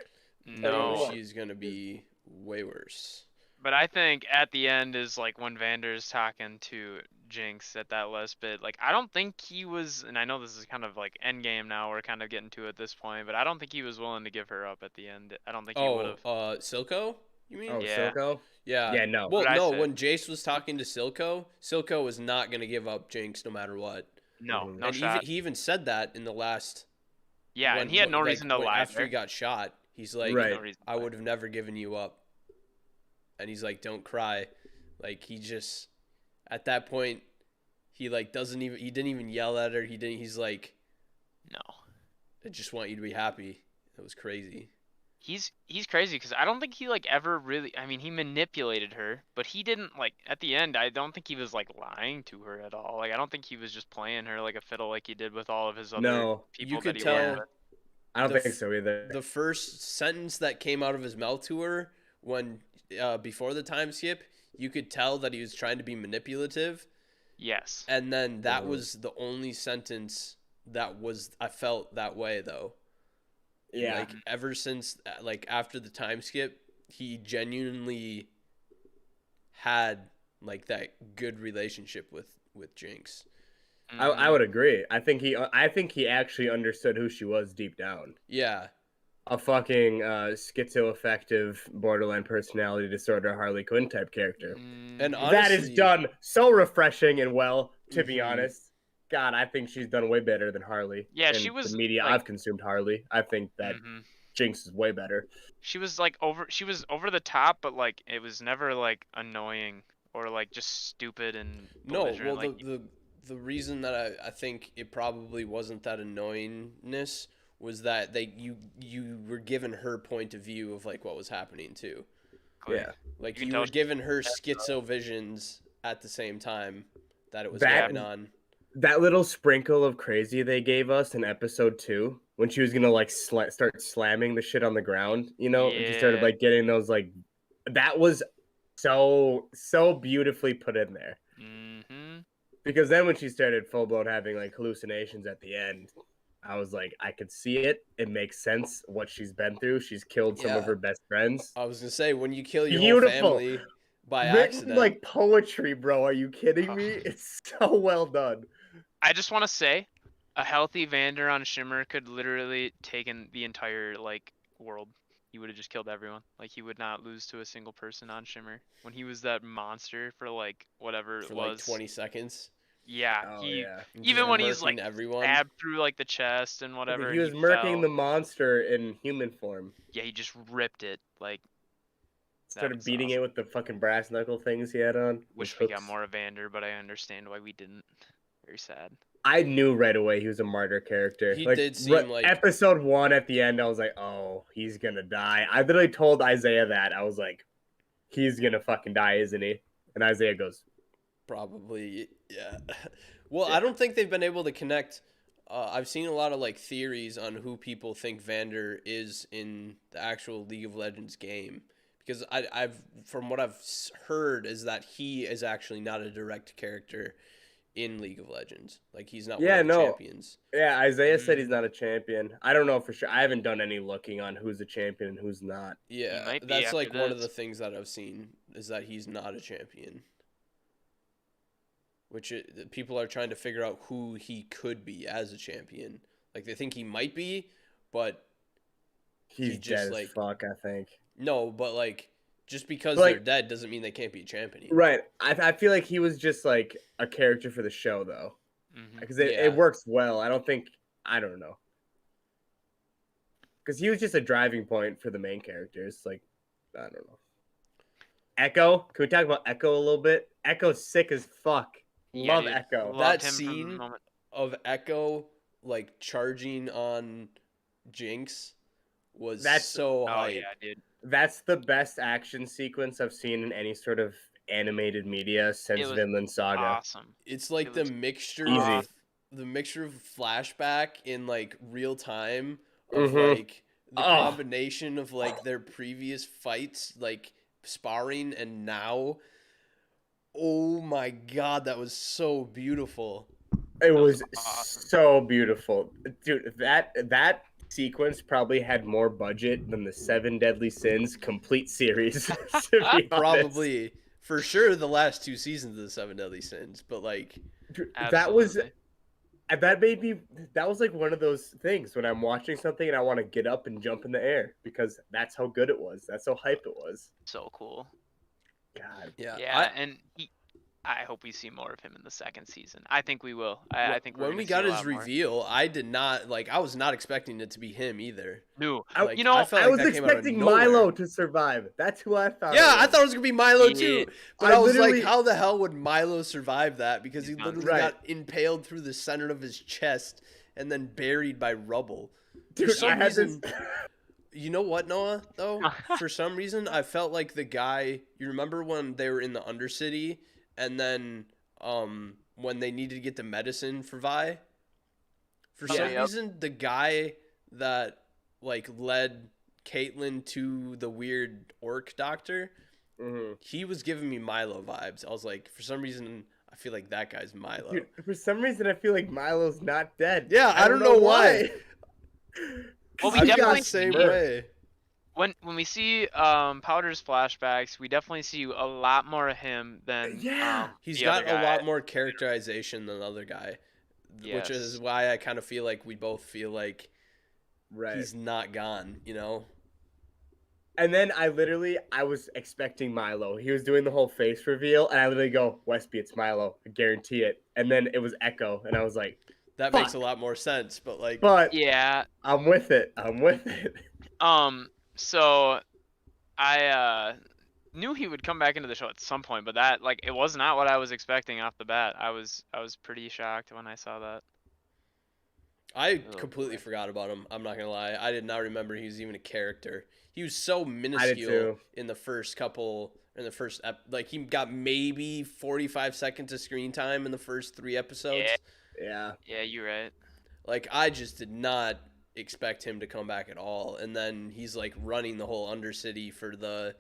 No. She's gonna be way worse. But I think at the end is like when Vander's talking to Jinx at that last bit. Like I don't think he was, and I know this is kind of like end game now. We're kind of getting to at this point, but I don't think he was willing to give her up at the end. I don't think he would have. Silco, you mean? Oh, Yeah. Silco? Yeah. Yeah, no. Well, What I no, said. when Jace was talking to Silco was not gonna give up Jinx no matter what. No, Mhm. no And shot. he even said that in the last. Yeah, and he had no reason to lie after there. he got shot. He's like, Right. No reason to I lie. would have never given you up. And he's like, don't cry. Like he just at that point, he like he didn't even yell at her. He's like, No. I just want you to be happy. It was crazy. He's crazy because I don't think he like ever really. I mean, he manipulated her, but he didn't like at the end. I don't think he was like lying to her at all. Like I don't think he was just playing her like a fiddle like he did with all of his other No. people You could that he tell worked with. I don't The think so either. the first sentence that came out of his mouth to her when before the time skip, you could tell that he was trying to be manipulative, Yes. and then that was the only sentence that was I felt that way though. Yeah. Like ever since like after the time skip, he genuinely had like that good relationship with Jinx. I would agree. I think he actually understood who she was deep down. Yeah. A fucking schizoaffective, borderline personality disorder Harley Quinn type character. And That is honestly, done so refreshing and well, to be Mhm. honest. God, I think she's done way better than Harley. Yeah, in she was, the media like- I've consumed Harley. I think that Mhm. Jinx is way better. She was like she was over the top, but like it was never like annoying or like just stupid and no. belligerent. Well, Like the reason that I think it probably wasn't that annoyingness was that you were given her point of view of like what was happening too. Yeah. Like You can you tell were she- given her schizo visions at the same time that it was That- going on. That little sprinkle of crazy they gave us in episode 2, when she was gonna like start slamming the shit on the ground, you know, and she started Yeah. like getting those like, that was so beautifully put in there. Because then when she started full blown having like hallucinations at the end, I was like, I could see it. It makes sense what she's been through. She's killed some of Yeah. her best friends. I was gonna say when you kill your Beautiful. whole family by Written accident. like poetry, bro. Are you kidding me? It's so well done. I just want to say, a healthy Vander on Shimmer could literally taken the entire like world. He would have just killed everyone. Like he would not lose to a single person on Shimmer when he was that monster for like whatever it for was. like 20 seconds. Yeah, Oh he yeah. even Just when he's murking like everyone. stabbed through like the chest and whatever. He and was murking fell. the monster in human form. Yeah, he just ripped it. Like Started was beating awesome. it with the fucking brass knuckle things he had on. Wish with we got hooks. more Evander, but I understand why we didn't. Very sad. I knew right away he was a martyr character. He did seem like- episode 1 at the end. I was like, oh, he's gonna die. I literally told Isaiah that. I was like, he's gonna fucking die, isn't he? And Isaiah goes, Probably, yeah. Well, I don't think they've been able to connect. I've seen a lot of like theories on who people think Vander is in the actual League of Legends game, because I've from what I've heard is that he is actually not a direct character in League of Legends. Like he's not one of the champions. yeah, Isaiah said he's not a champion. I don't know for sure. I haven't done any looking on who's a champion and who's not. Yeah, might be that's after like one of this. the things that I've seen is that he's not a champion. Which people are trying to figure out who he could be as a champion. Like they think he might be, but He's He just, dead like- as fuck, I think. no. But like just because Like- they're dead doesn't mean they can't be a champion. Right. I feel like he was just like a character for the show, though. Mm-hmm. Because Yeah. it works well. I don't know. Because he was just a driving point for the main characters. Like, I don't know. Echo? Can we talk about Echo a little bit? Echo's sick as fuck. Yeah, Love dude. Echo. Loved That him from the scene- moment- Of Echo like charging on Jinx was That's- so Oh hype. yeah, dude. That's the best action sequence I've seen in any sort of animated media since was Vinland Saga. Awesome. It's like It the was mixture Easy. of the mixture of flashback in like real time of Mhm. like the Oh. combination of like their previous fights, like sparring, and now. Oh my god, that was so beautiful. It was was awesome. so beautiful, dude. That sequence probably had more budget than the Seven Deadly Sins complete series. To be honest, Probably for sure the last 2 seasons of the Seven Deadly Sins, but like Dude, Absolutely. that made me. That was like one of those things when I'm watching something and I want to get up and jump in the air because that's how good it was. That's how hype it was. So cool. God, yeah, Yeah, and I hope we see more of him in the second season. I think we will. I think we're when gonna we see got a his lot more. reveal, I did not like. I was not expecting it to be him either. No, Like, you know, I felt I like was that came out of expecting nowhere. Milo to survive. That's who I thought. Yeah, it I was. thought it was gonna be Milo Yeah. too, but I I was like, literally- how the hell would Milo survive that? Because he He's not- literally Right. got impaled through the center of his chest and then buried by rubble. Dude, For some I had reason, this. you know what, Noah? Though for some reason, I felt like the guy. You remember when they were in the Undercity, and then when they needed to get the medicine for Vi. For Yeah. some Yep. reason, the guy that like led Caitlyn to the weird orc doctor, Mhm. he was giving me Milo vibes. I was like, for some reason, I feel like that guy's Milo. Dude, for some reason, I feel like Milo's not dead. Yeah, I don't know why. Well, we I feel definitely the same see- way. when we see Powder's flashbacks, we definitely see a lot more of him than Yeah. He's the got other a guy. lot more characterization than the other guy, which is Yes. why I kind of feel like we both feel like Right. he's not gone, you know? And then I was expecting Milo. He was doing the whole face reveal, and I literally go, Westby, it's Milo. I guarantee it. And then it was Echo, and I was like, That Fuck. makes a lot more sense, but like, but Yeah. I'm with it. I'm with it. So I knew he would come back into the show at some point, but that like it was not what I was expecting off the bat. I was pretty shocked when I saw that. I Oh, completely boy. forgot about him. I'm not gonna lie. I did not remember he was even a character. He was so I did minuscule too. in the first like he got maybe 45 seconds of screen time in the first 3 episodes. Yeah. Yeah, you're right. Like I just did not expect him to come back at all. And then he's like running the whole Undercity for the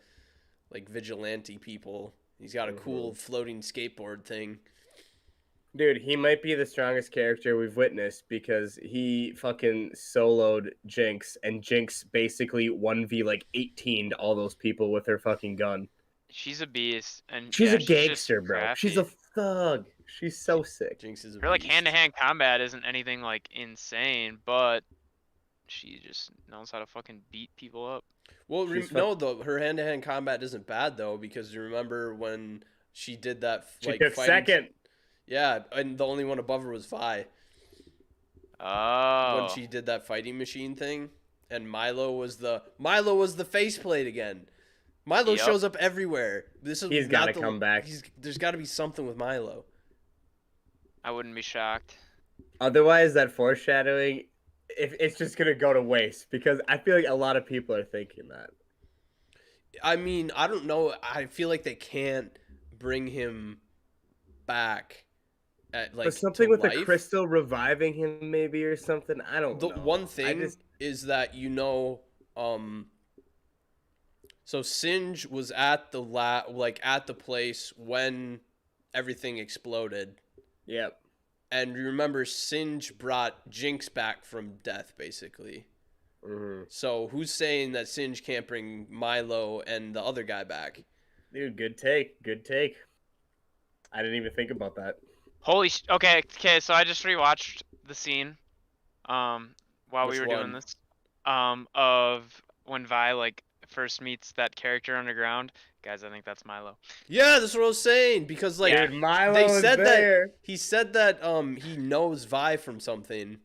like vigilante people. He's got a cool floating skateboard thing. Dude, he might be the strongest character we've witnessed because he fucking soloed Jinx, and Jinx basically 1v like 18'd all those people with her fucking gun. She's a beast, and She's yeah, a just gangster, bro. She's a crafty. thug. She's so sick. Jinx is a Her like beast. hand-to-hand combat isn't anything like insane, but she just knows how to fucking beat people up. Well, She's no, though her hand-to-hand combat isn't bad though, because you remember when she did that She like took fighting. second. Yeah, and the only one above her was Vi Oh. when she did that fighting machine thing, and Milo was the faceplate again. Milo Yep. shows up everywhere. This is He's not gotta the- come back. There's got to be something with Milo. I wouldn't be shocked. Otherwise, that foreshadowing, if it's just gonna go to waste, because I feel like a lot of people are thinking that. I mean, I don't know. I feel like they can't bring him back at like But something to with life. a crystal reviving him, maybe, or something. I don't The know. one thing just- is that so Singe was at the at the place when everything exploded, Yep. and you remember Singe brought Jinx back from death, basically. hmm So who's saying that Singe can't bring Milo and the other guy back? Dude, good take. Good take. I didn't even think about that. Okay, so I just rewatched the scene while Which we were one? doing this of when Vi like first meets that character underground. Guys, I think that's Milo. Yeah, that's what I was saying, because like Yeah. Dude, Milo they is said there. he said that he knows Vi from something,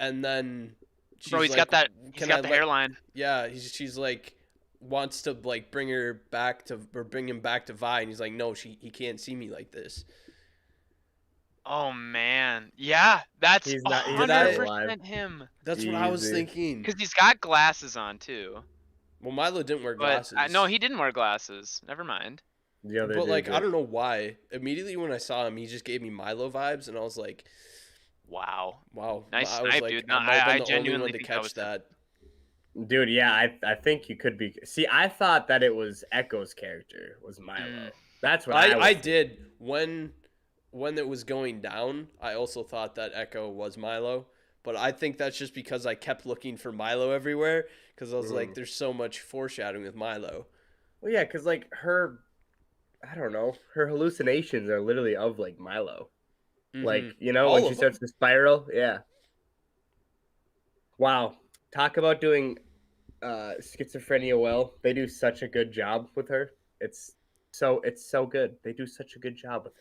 and then she's Bro, he's like, got that. He's "Can got I the let-" hairline. Yeah, she's like wants to like bring him back to Vi, and he's like, no, he can't see me like this. Oh man, yeah, that's He's not 100% him. That's what I was Easy. thinking. Because he's got glasses on too. Well, Milo didn't wear But glasses. no, he didn't wear glasses. Never mind. The other But dude like, did. I don't know why. Immediately when I saw him, he just gave me Milo vibes, and I was like, Wow. Wow. Nice I was snipe, like, dude. No, I might have been I the only genuinely one to think that was catch him. that. Dude, yeah, I think you could be. See, I thought that it was Echo's character was Milo. That's what I was. I did when it was going down. I also thought that Echo was Milo, but I think that's just because I kept looking for Milo everywhere because I was like, there's so much foreshadowing with Milo. Well, yeah, because like I don't know, her hallucinations are literally of like Milo. Like, you know, when All she of them. starts to spiral, yeah. Wow. Talk about doing schizophrenia well. They do such a good job with her. It's so good. They do such a good job with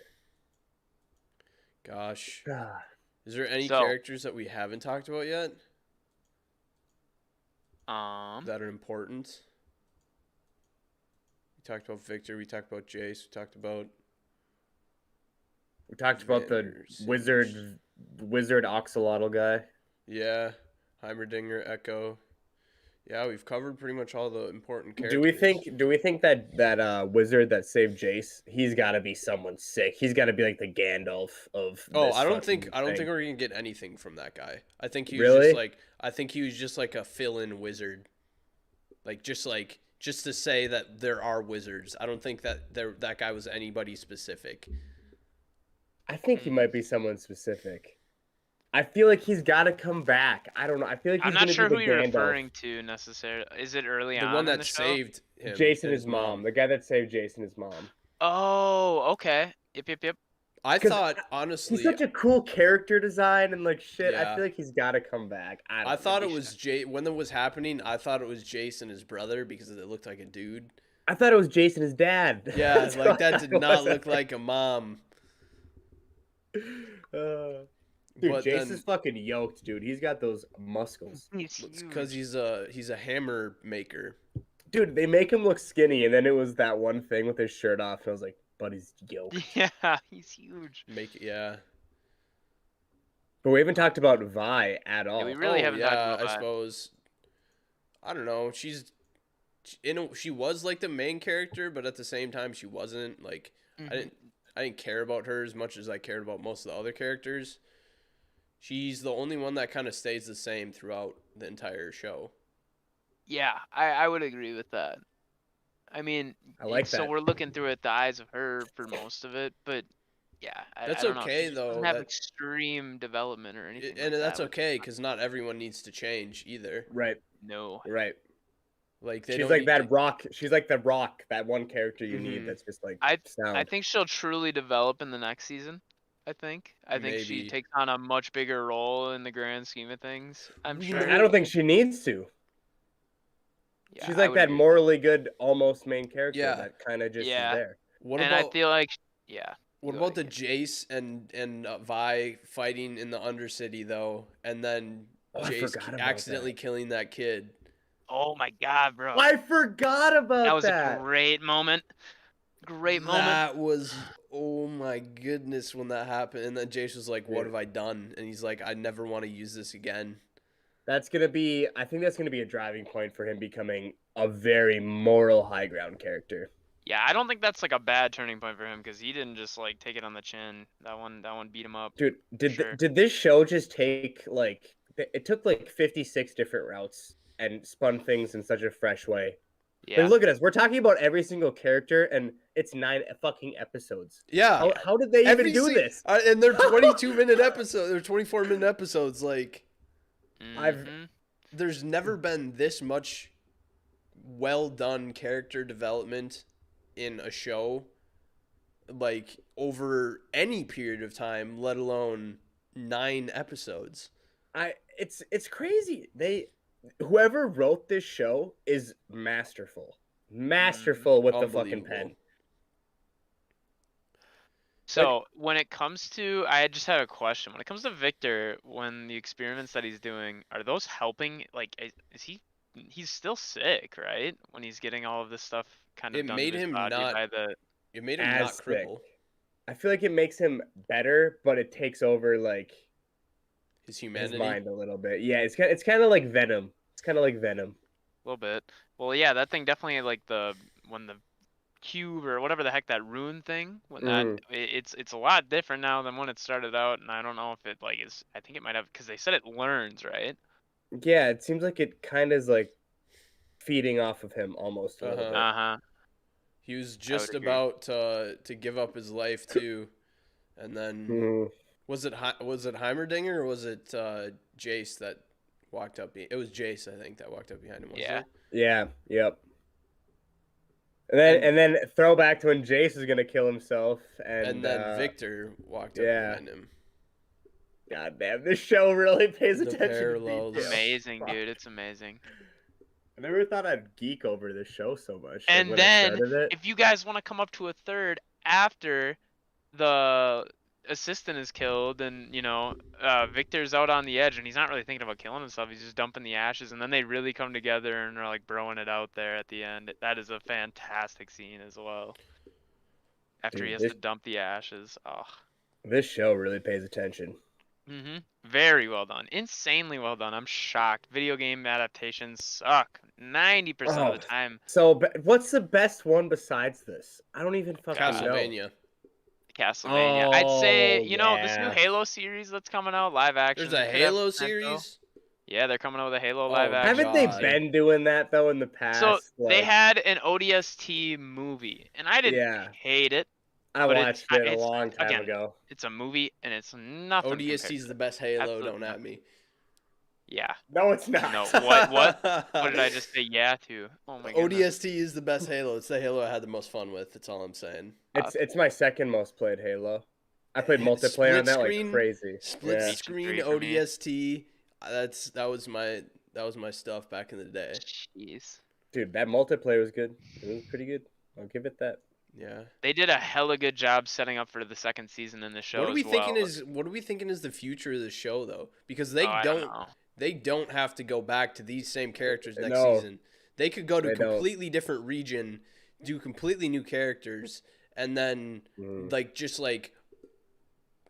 Gosh, her. is there any So, characters that we haven't talked about yet um, that are important? We talked about Victor. We talked about Jace. We talked about the Vanner, Singed. wizard Oxalotl guy. Yeah, Heimerdinger, Echo. Yeah, we've covered pretty much all the important characters. Do we think that wizard that saved Jace, he's got to be someone sick. He's got to be like the Gandalf of Oh, this I don't fucking think thing. we're gonna get anything from that guy. I think he was Really? just like a fill-in wizard, just to say that there are wizards. I don't think that that guy was anybody specific. I think he might be someone specific. I feel like he's got to come back. I don't know. I feel like I'm he's not going to sure be who the you're Gandalf. referring to necessarily. Is it early The on one in that the show? saved him, Jason, and his mom. The guy that saved Jason, his mom. Oh, okay. Yep. I Because thought he's honestly, such a cool character design and like shit. I yeah. feel like he's got to come back. I I don't know. thought it was when that was happening. I thought it was Jace and his brother because it looked like a dude. I thought it was Jason, his dad. Yeah, That's like what I that thought did it not was look at like a mom. first. Dude, But Jace then is fucking yoked, dude. He's got those muscles. He's it's because huge. he's a hammer maker. Dude, they make him look skinny, and then it was that one thing with his shirt off, and I was like, but he's yoked. Yeah, he's huge. Yeah. But we haven't talked about Vi at all. Yeah, we really haven't talked about I that. suppose. I don't know. She was like the main character, but at the same time she wasn't. Like I didn't care about her as much as I cared about most of the other characters. She's the only one that kind of stays the same throughout the entire show. Yeah, I would agree with that. I mean, I like so that. we're looking through it the eyes of her for most of it, but yeah, That's I don't know. okay, She just though, doesn't have that- extreme development or anything. And like that's that, which okay is because not everyone needs to change either. Right, no. right. Like they She's don't like need that to- rock. She's like the rock, that one character you Mhm. need that's just like I sound. think she'll truly develop in the next season. I think she Maybe. takes on a much bigger role in the grand scheme of things. I'm sure. I don't think she needs to. Yeah, She's I like would that agree with morally good, almost main character Yeah. that kind of just Yeah. is there. What and about I feel like, yeah. what go about the ahead. Jace and Vi fighting in the Undercity though, and then Oh, I Jace forgot about accidentally killing that kid? Oh my god, bro. I forgot about That was that. a great moment. Great moment. That was oh my goodness when that happened, and then Jace was like, "What Dude. have I done?" And he's like, "I never want to use this again." That's gonna be. I think that's gonna be a driving point for him becoming a very moral high ground character. Yeah, I don't think that's like a bad turning point for him because he didn't just like take it on the chin. That one beat him up. Dude, Sure. did this show just take like it took like 56 different routes and spun things in such a fresh way? Yeah. Like, look at us. We're talking about every single character, and it's 9 fucking episodes. Yeah, How did they even do this? And they're 22-minute episodes. They're 24-minute episodes. Like, Mhm. there's never been this much well done character development in a show, like over any period of time, let alone 9 episodes. It's crazy. Whoever wrote this show is masterful with the fucking pen. Unbelievable. So when it comes to, I just had a question. When it comes to Victor, when the experiments that he's doing, are those helping? Like, is he? He's still sick, right? When he's getting all of this stuff kind of It done made to his him body not by the. It made him As not sick. cripple. I feel like it makes him better, but it takes over like His his humanity. mind a little bit. Yeah, it's kind of like Venom. It's kind of like Venom. A little bit. Well, yeah, that thing definitely like when the cube or whatever the heck that rune thing. When Mhm. it's a lot different now than when it started out, and I don't know if it like is. I think it might have because they said it learns, right? Yeah, it seems like it kind of is like feeding off of him almost a little Uh-huh. bit. Uh-huh. He was I would just agree. about to give up his life too, and then Mhm. was it Heimerdinger or was it Jace that walked up? It was Jace, I think, that walked up behind him. Wasn't Yeah. it? Yeah, yep. And And then throwback to when Jace is gonna kill himself, and then Victor walked up yeah. behind him. God damn, this show really pays The attention to parallels. detail. Amazing, Fuck. dude. It's amazing. I never thought I'd geek over this show so much. Like And when I then started it. if you guys want to come up to a third after the assistant is killed and Victor's out on the edge and he's not really thinking about killing himself, he's just dumping the ashes, and then they really come together and are like broing it out there at the end. That is a fantastic scene as well. After he Dude, has to dump the ashes. Oh. this show really pays attention. Very well done. Insanely well done. I'm shocked. Video game adaptations suck 90% of the time. So, what's the best one besides this? I don't even fucking know. Castlevania. I'd say, Oh, this new yeah. Halo series that's coming out, live action. There's a could have Halo potential. series. Yeah, they're coming out with a Halo Oh, live action. Haven't they God. been doing that though in the past? So they Like, had an ODST movie, and I didn't Yeah. hate it. I but watched it a long time again, ago. It's a movie, and it's nothing. ODST is the best Halo. Absolutely Don't at nothing. me. Yeah. No, it's not. No. What did I just say? Yeah to? Oh my goodness. ODST is the best Halo. It's the Halo I had the most fun with. That's all I'm saying. It's my second most played Halo. I played multiplayer on that like crazy. Split Yeah. screen for me. ODST. That was my stuff back in the day. Jeez. Dude, that multiplayer was good. It was pretty good. I'll give it that. Yeah. They did a hella good job setting up for the second season in the show. What are we as thinking well. is the future of the show though? Because I don't know. they don't have to go back to these same characters next No. season. They could go to a They don't. completely different region, do completely new characters, and then just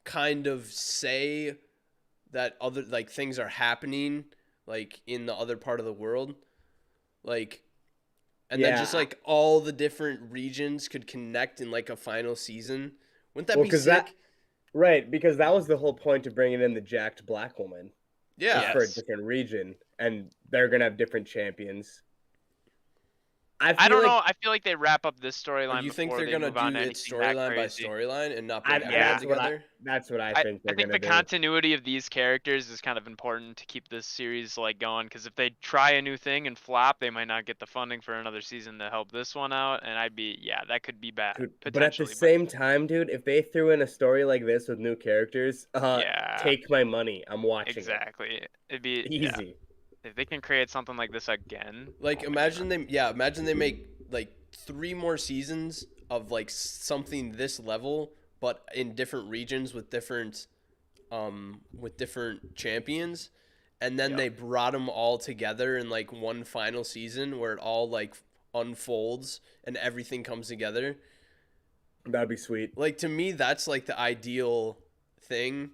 kind of say that other things are happening in the other part of the world. And then just all the different regions could connect in a final season. Wouldn't that be sick? Right, because that was the whole point of bringing in the jacked black woman. Yeah. For a different region, and they're gonna have different champions. I don't know. I feel like they wrap up this storyline. You think before they're they gonna move on do to it anything that storyline by crazy. storyline and not bring everyone That's together? That's what I think they're I think gonna the do. continuity of these characters is kind of important to keep this series going. Because if they try a new thing and flop, they might not get the funding for another season to help this one out, and that could be bad. Dude, potentially. but at the same time, dude, if they threw in a story like this with new characters, take my money. I'm watching. Exactly. It'd be easy. Yeah. If they can create something like this again, imagine they make 3 more seasons of something this level, but in different regions with different champions, and then they brought them all together in one final season where it all unfolds and everything comes together. That'd be sweet. To me, that's the ideal thing,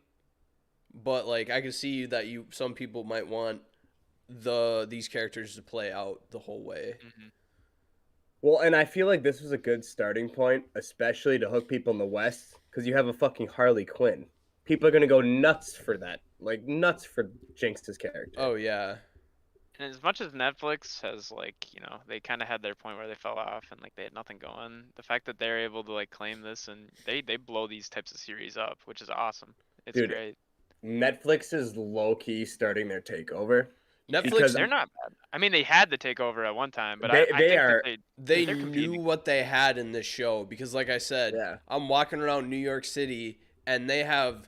but I can see that some people might want these characters to play out the whole way. Mm-hmm. Well, and I feel like this was a good starting point, especially to hook people in the West, because you have a fucking Harley Quinn. People are gonna go nuts for that, nuts for Jinx's character. Oh yeah. And as much as Netflix has they kind of had their point where they fell off and they had nothing going, the fact that they're able to claim this and they blow these types of series up, which is awesome. It's great. Netflix is low key starting their takeover. Netflix, they're not bad. I mean, they had the takeover at one time, but they knew what they had in this show because, like I said, I'm walking around New York City and they have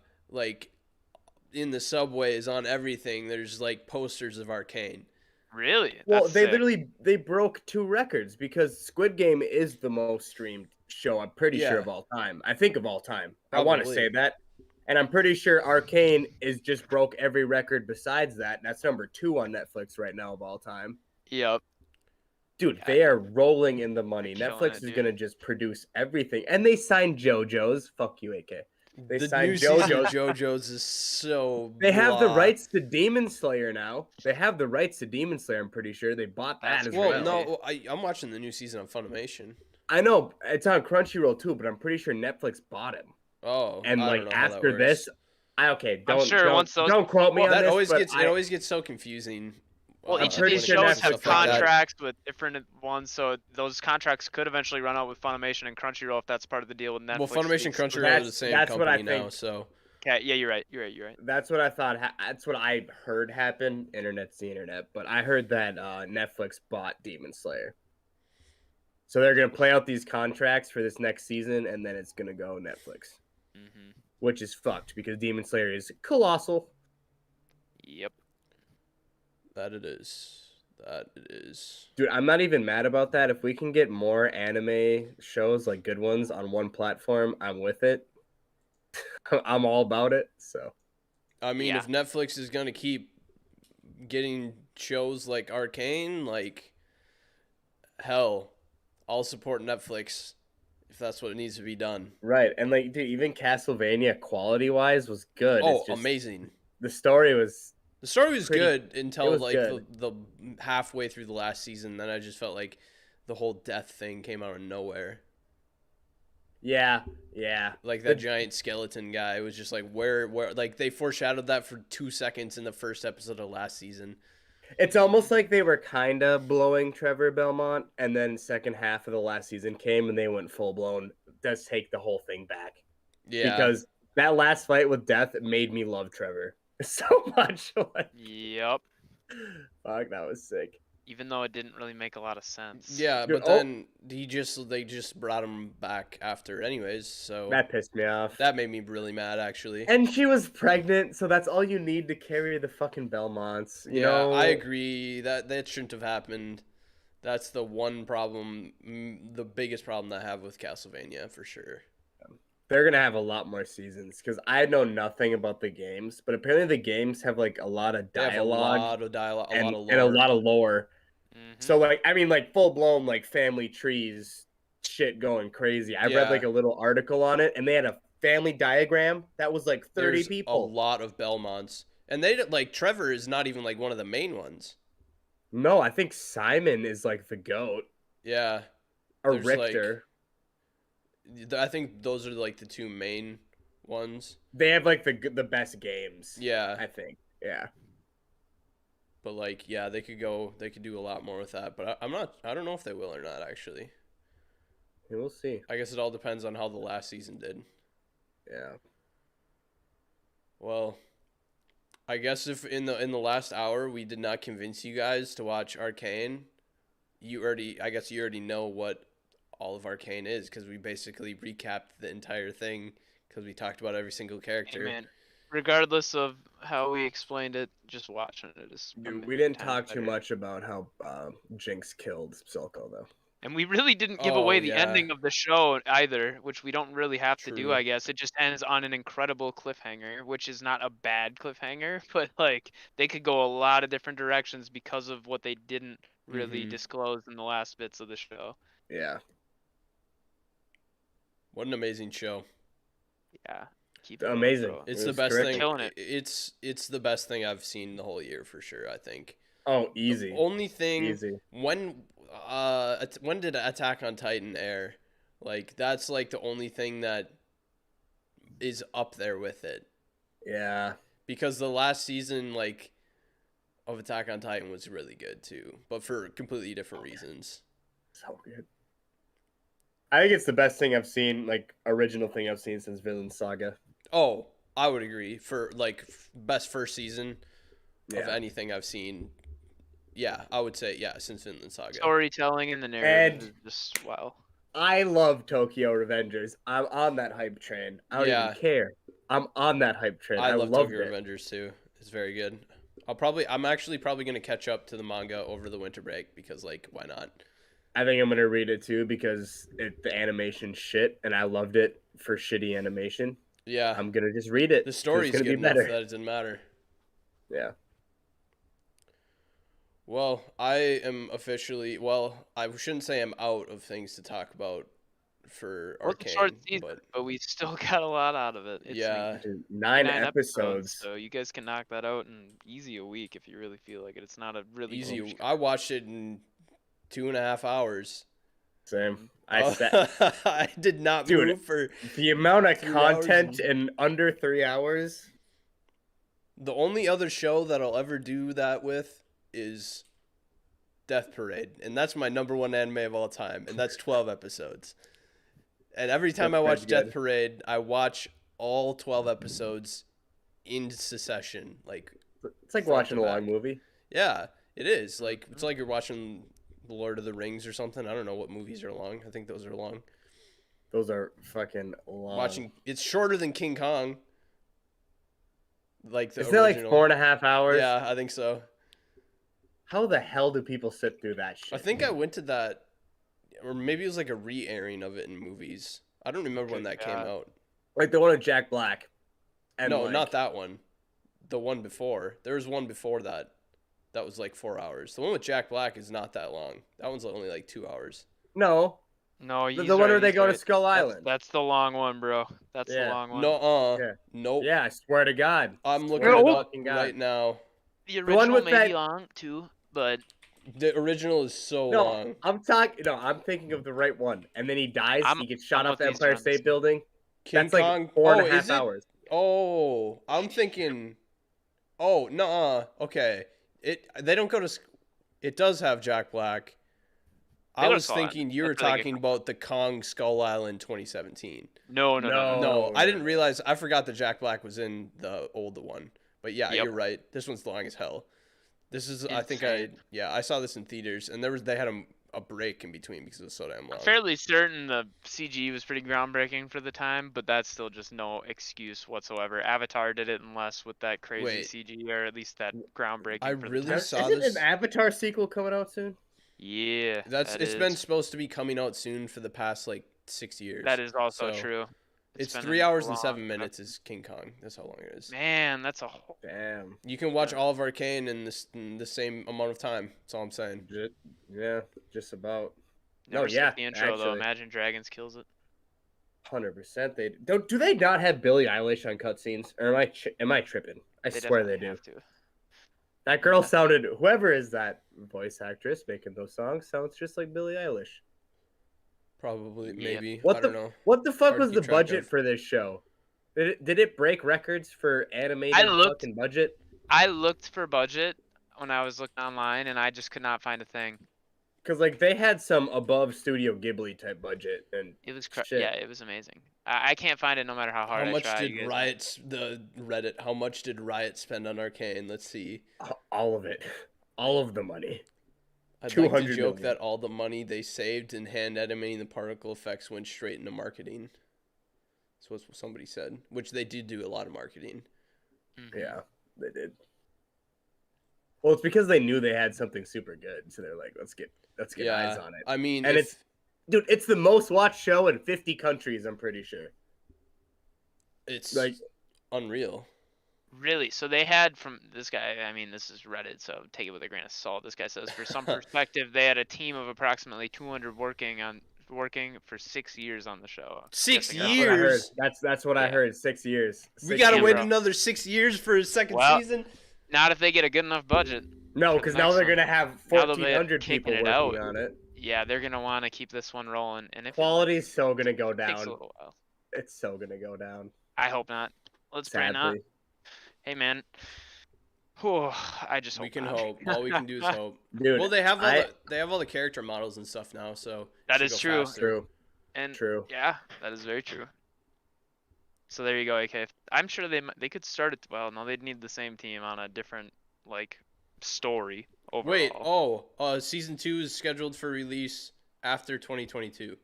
in the subways on everything. There's posters of Arcane. Really? Well, they broke 2 records because Squid Game is the most streamed show. I'm pretty sure of all time. I think of all time. Probably. I want to say that. And I'm pretty sure Arcane is just broke every record besides that. That's number 2 on Netflix right now of all time. Yep. Dude, they are rolling in the money. Netflix is going to just produce everything. And they signed JoJo's. Fuck you, AK. They signed JoJo's. JoJo's is so They have the rights to Demon Slayer now. They have the rights to Demon Slayer, I'm pretty sure. They bought that as well. No, I'm watching the new season on Funimation. I know it's on Crunchyroll too, but I'm pretty sure Netflix bought him. Oh, And I like don't know how that after works. this, I'm sure once those don't quote me on That this, always but gets it always gets so confusing. Well, each of pretty these sure shows Netflix have stuff like that. contracts with different ones, so those contracts could eventually run out with Funimation and Crunchyroll if that's part of the deal with Netflix. Well, Funimation and Because- Crunchyroll are the same That's what I company now, think. so Okay, yeah, you're right. You're right. You're right. That's what I thought. That's what I heard happen. Internet's the internet, but I heard that Netflix bought Demon Slayer, so they're gonna play out these contracts for this next season, and then it's gonna go Netflix, which is fucked because Demon Slayer is colossal. Yep. that it is. That it is. Dude, I'm not even mad about that. If we can get more anime shows, like good ones, on one platform, I'm with it. I'm all about it. So, I mean, Yeah. if Netflix is gonna keep getting shows like Arcane, like hell, I'll support Netflix if that's what needs to be done. right. And like, dude, even Castlevania quality wise was good. Oh, It's just, amazing. the story was The story was pretty- good until was like good. the halfway through the last season. Then I just felt like the whole death thing came out of nowhere. yeah. Like that giant skeleton guy was just like where like they foreshadowed that for 2 seconds in the first episode of last season. It's almost like they were kind of blowing Trevor Belmont, and then second half of the last season came and they went full blown. Let's take the whole thing back. Yeah. Because that last fight with Death made me love Trevor so much. Like, Yep. fuck, that was sick. Even though it didn't really make a lot of sense. Yeah, Dude, but then they just brought him back after anyways, so That pissed me off. that made me really mad actually. And she was pregnant, so that's all you need to carry the fucking Belmonts. You Yeah, know, I agree that shouldn't have happened. That's the one problem, the biggest problem that I have with Castlevania for sure. they're gonna have a lot more seasons because I know nothing about the games, but apparently the games have like a lot of They have dialogue, a lot of dialogue, a and, lot of lore. and a lot of lore. Mhm. So like, I mean, like full blown like family trees, shit going crazy. I read like Yeah. a little article on it, and they had a family diagram that was like 30 There's people. a lot of Belmonts, and they like Trevor is not even like one of the main ones. No, I think Simon is like the goat, Yeah, or There's, like, Richter. I think those are like the two main ones. They have like the best games. Yeah, I think. Yeah. but like yeah, they could do a lot more with that. But I don't know if they will or not actually. We'll see. I guess it all depends on how the last season did. Yeah. Well, I guess if in the last hour we did not convince you guys to watch Arcane, I guess you already know what all of Arcane is because we basically recapped the entire thing because we talked about every single character. Hey, man. Regardless of how we explained it, just watching it is. Dude, we didn't 10 talk too better. much about how Jinx killed Silco though. And we really didn't give Oh, away the yeah. ending of the show either, which we don't really have to do, True. I guess. It just ends on an incredible cliffhanger, which is not a bad cliffhanger, but like they could go a lot of different directions because of what they didn't really Mhm. disclose in the last bits of the show. Yeah. What an amazing show! Yeah. Keep it going, Amazing. bro. It's It the was best correct. thing. Killing it. It's the best thing I've seen the whole year for sure. I think. Oh, easy. The only thing Easy. when did Attack on Titan air? Like that's like the only thing that is up there with it Yeah. because the last season like of Attack on Titan was really good too, but for completely different reasons. So good. I think it's the best thing I've seen, like original thing I've seen since Villain Saga. Oh, I would agree for like best first season of Yeah. anything I've seen. Yeah, I would say yeah since Vinland Saga. Storytelling and the narrative And- is just wow. I love Tokyo Revengers. I'm on that hype train. I don't Yeah. even care. I'm on that hype train. I I love loved Tokyo it. Revengers too. It's very good. I'm actually probably gonna catch up to the manga over the winter break because like why not? I think I'm gonna read it too because the animation shit, and I loved it for shitty animation. Yeah, I'm gonna just read it. the 'cause story's it's gonna good be enough better. that it didn't matter. Yeah. Well, I am officially I shouldn't say I'm out of things to talk about for Well, it's a Arcane, short season, but but we still got a lot out of it. It's yeah, Dude, 9 nine episodes. so you guys can knock that out in easy a week if you really feel like it. It's not a really easy. huge- I watched it in 2.5 hours. Same. I Oh, said, I did not Dude, move for the amount of 3 hours content and- in under 3 hours. the only other show that I'll ever do that with is Death Parade, and that's my number one anime of all time, and that's 12 episodes. And every time I watch Death Parade, I watch all 12 episodes in succession. Like, It's like front watching to a back. long movie. Yeah, it is. Like, it's like you're watching The Lord of the Rings or something. I don't know what movies are long. I think those are long. Those are fucking long. It's shorter than King Kong. Like the Isn't it like original. 4.5 hours? Yeah, I think so. How the hell do people sit through that shit? I think I went to that, or maybe it was like a re-airing of it in movies. I don't remember when that came out. Like the one with Jack Black. And No, like, not that one. The one before. There was one before that. That was like 4 hours. The one with Jack Black is not that long. That one's only like 2 hours. No. No, The he's one right, where they he's go to right. Skull Island. That's the long one, bro. That's the Yeah. long one. No, Yeah. nope. Yeah, I swear to God. I'm looking Swear it to up fucking God. right now. The one original with may that- be long too, but The original is so No, long. I'm thinking of the right one. And then he dies. I'm- He gets shot I'm off the with these Empire ones. State Building. King That's like Kong. 4.5 is it? hours. Oh, I'm thinking. Oh, no. Okay. They don't go to. It does have Jack Black. They I go to was Skull thinking Island. you were That's where they talking get- about the Kong Skull Island 2017. no. No. I didn't realize. I forgot that Jack Black was in the older one. But yeah, Yep. you're right. This one's long as hell. This is. I think Insane. I saw this in theaters, and they had a break in between because it was so damn long. I'm fairly certain the CG was pretty groundbreaking for the time, but that's still just no excuse whatsoever. Avatar did it in less with that crazy Wait. CG, or at least that groundbreaking. I for the really time. saw Isn't this. an Avatar sequel coming out soon? Yeah, It's been supposed to be coming out soon for the past like 6 years. That is also So, true. It's been 3 a hours and long 7 time. minutes is King Kong. That's how long it is. Man, that's a whole. Damn. You can watch all of Arcane in the same amount of time. That's all I'm saying. Yeah, just about. Never yeah, skipped the intro though. actually. Imagine Dragons kills it. 100%. They don't. Do they not have Billie Eilish on cutscenes? Or am I tripping? I swear they definitely do. have to. That girl sounded. Whoever is that voice actress making those songs sounds just like Billie Eilish. Probably, Yeah. maybe. What I the- don't know. What the fuck Hard to was keep the track budget of. for this show? Did it break records for animated looked- fucking budget? I looked for budget when I was looking online, and I just could not find a thing. Because like they had some above Studio Ghibli type budget, and It was Shit. yeah, it was amazing. I can't find it no matter how hard How I much try. did You guys know. How much did Riot spend on Arcane? Let's see. all of it, all of the money. I'd like to 200 joke million. that all the money they saved in hand animating the particle effects went straight into marketing. That's what somebody said, which they did do a lot of marketing. Mhm. Yeah, they did. Well, it's because they knew they had something super good, so they're like, let's get eyes on it. I mean, And Dude, it's the most watched show in 50 countries, I'm pretty sure. it's Like, unreal. Really? So they had from this guy, I mean, this is Reddit, so take it with a grain of salt. This guy says, for some perspective, they had a team of approximately 200 working for 6 years on the show. 6 Guessing that's what I heard. years. That's what I Yeah. heard. 6 years. We 6 gotta years. wait bro. another 6 years for a second Well, season. Not if they get a good enough budget. No, for the because now next they're one. gonna have Now they'll be 1,400 kicking people it working out. on it. Yeah, they're gonna want to keep this one rolling, and if Quality's so gonna go it takes a down. little while, It's so gonna go down. I hope not. Let's pray not. Sadly. Hey man, Whew, I just hope We can not. hope. All we can do is hope. Dude, Well, they have all the character models and stuff now, so That it should is go true. faster. True. And True. yeah, that is very true. So there you go, AK. I'm sure they could start it. Well, no, they'd need the same team on a different like story overall. Wait, season 2 is scheduled for release after 2022.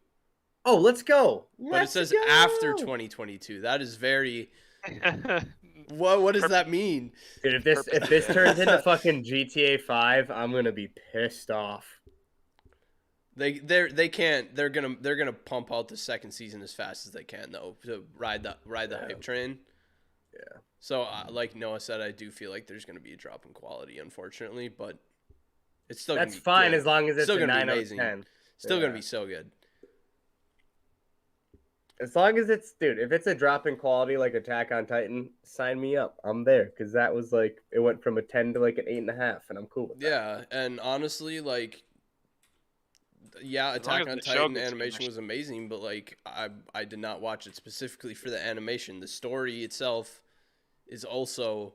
Oh, let's go. But it says after 2022. That is very. What does that mean? Dude, if this turns into fucking GTA 5, I'm gonna be pissed off. They can't. They're gonna pump out the second season as fast as they can though to ride the hype train. Yeah. So like Noah said, I do feel like there's gonna be a drop in quality, unfortunately, but it's still That's gonna be fine good. as long as it's Still a gonna be 9 out of amazing. 10. Still gonna Yeah. be so good. As long as it's, dude, if it's a drop in quality like Attack on Titan, sign me up. I'm there because that was like it went from a 10 to like an 8.5, and I'm cool with that. Yeah, and honestly, like Yeah, As long Attack as on the show Titan gets animation finished. was amazing, but like I did not watch it specifically for the animation. The story itself is also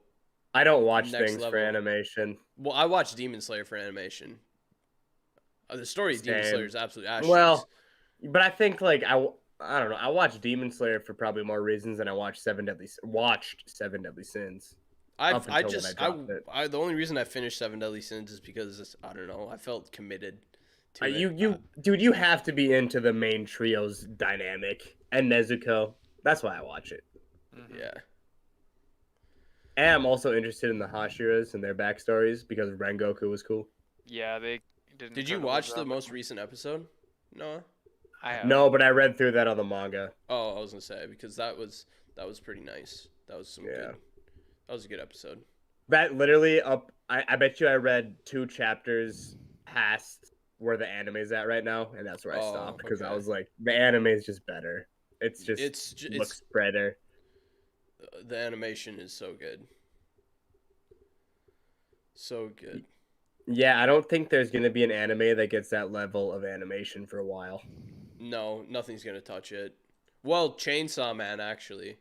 I don't watch next things for level. animation. Well, I watched Demon Slayer for animation. The story of Demon Slayer Same. is absolute ass cheeks. Well, but I think like I don't know. I watched Demon Slayer for probably more reasons than I watched Seven Deadly Sins. Up I until when I just dropped it. the only reason I finished Seven Deadly Sins is because I don't know, I felt committed to it. Dude, you have to be into the main trio's dynamic and Nezuko. That's why I watch it. Mhm. Yeah. And I'm also interested in the Hashiras and their backstories because Rengoku was cool. Yeah, they did. Did you incredible watch the job most with- recent episode? No. I have. No, but I read through that on the manga. Oh, I was gonna say because that was pretty nice. That was some Yeah. good. That was a good episode. That literally I bet you I read 2 chapters past where the anime's at right now, and that's where I Oh, stopped because I okay. was like, the anime is just better. It's just It's looks better. the animation is so good. So good. Yeah, I don't think there's gonna be an anime that gets that level of animation for a while. No, nothing's gonna touch it. Well, Chainsaw Man actually.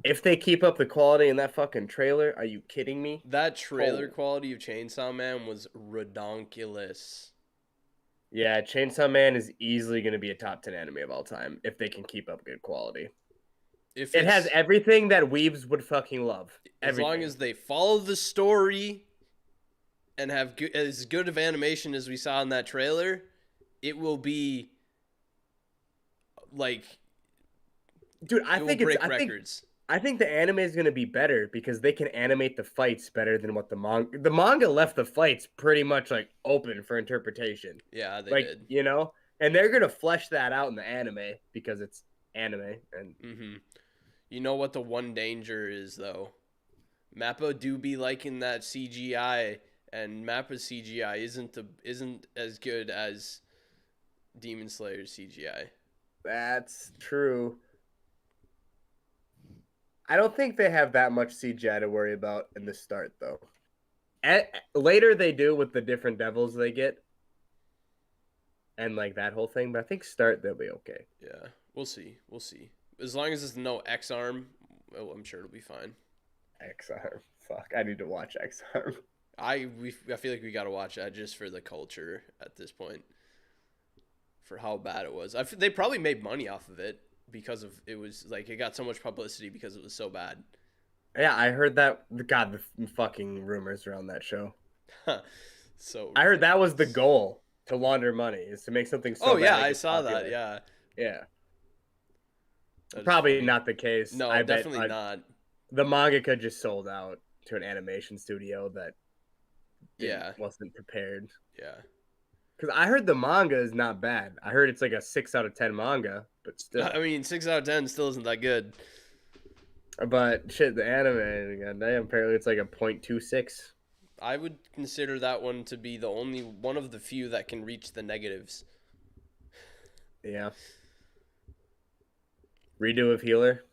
If they keep up the quality in that fucking trailer, are you kidding me? That trailer Oh. quality of Chainsaw Man was redonkulous. Yeah, Chainsaw Man is easily gonna be a top 10 anime of all time if they can keep up good quality. If It has it's- everything that weebs would fucking love. as long Everything. as they follow the story and have as good of animation as we saw in that trailer, it will be like Dude, I it will think break it's records. I think the anime is gonna be better because they can animate the fights better than what the manga left the fights pretty much like open for interpretation. Yeah, they Like, did. you know? And they're gonna flesh that out in the anime because it's anime and Mm-hmm. You know what the one danger is though? Mappa do be liking that CGI, and Mappa's CGI isn't as good as Demon Slayer's CGI. that's true. I don't think they have that much CGI to worry about in the start, though. Later they do with the different devils they get, and like that whole thing. But I think start they'll be okay. Yeah, we'll see. We'll see. As long as there's no X arm, well, I'm sure it'll be fine. X-Arm, fuck! I need to watch X-Arm. I feel like we gotta watch that just for the culture at this point. For how bad it was, they probably made money off of it because of it was like it got so much publicity because it was so bad. Yeah, I heard that. God, the fucking rumors around that show. So I heard that was the goal to launder money is to make something so. oh bad yeah, it I gets saw popular. that. Yeah, Yeah, that is probably funny. not the case. No, I bet, definitely not. The mangaka just sold out to an animation studio that Yeah, wasn't prepared. yeah. Because I heard the manga is not bad. I heard it's like a 6 out of 10 manga, but still. I mean, 6 out of 10 still isn't that good. But shit, the anime, goddamn, apparently it's like a 0.26. I would consider that one to be the only one of the few that can reach the negatives. Yeah. Redo of Healer.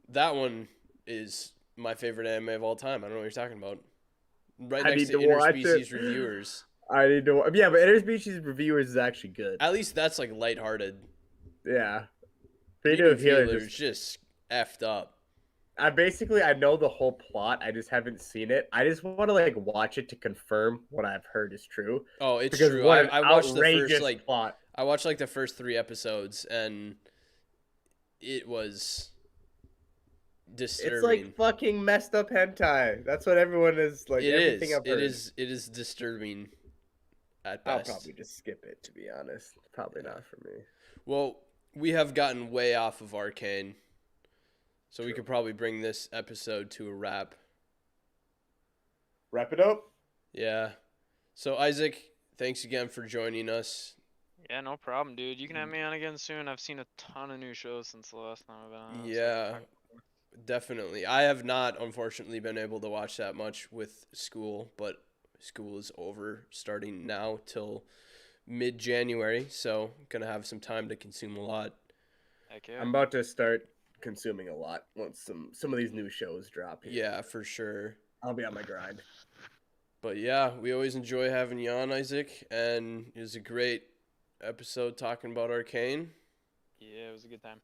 That one is my favorite anime of all time. I don't know what you're talking about. Right I next need to to watch Interspecies it. Reviewers. I need to. Yeah, but Interspecies Reviewers is actually good. At least that's like lighthearted. Yeah. Redo Redo of Healer is just effed up. I know the whole plot. I just haven't seen it. I just want to like watch it to confirm what I've heard is true. Oh, it's Because true. what an I watched the outrageous first like plot. I watched like the first 3 episodes and it was disturbing. It's like fucking messed up hentai. That's what everyone is like. It everything is. I've heard. It is disturbing at I'll best. probably just skip it, to be honest. Probably not for me. Well, we have gotten way off of Arcane. So we True. could probably bring this episode to a wrap. Wrap it up. Yeah. So Isaac, thanks again for joining us. Yeah, no problem, dude. You can have me on again soon. I've seen a ton of new shows since the last time I've been on. so Yeah, definitely. I have not, unfortunately, been able to watch that much with school, but school is over starting now till mid-January, so gonna have some time to consume a lot. Heck yeah. I'm about to start consuming a lot once some of these new shows drop here. Yeah, for sure. I'll be on my grind. But yeah, we always enjoy having you on, Isaac, and it was a great episode talking about Arcane. Yeah, it was a good time.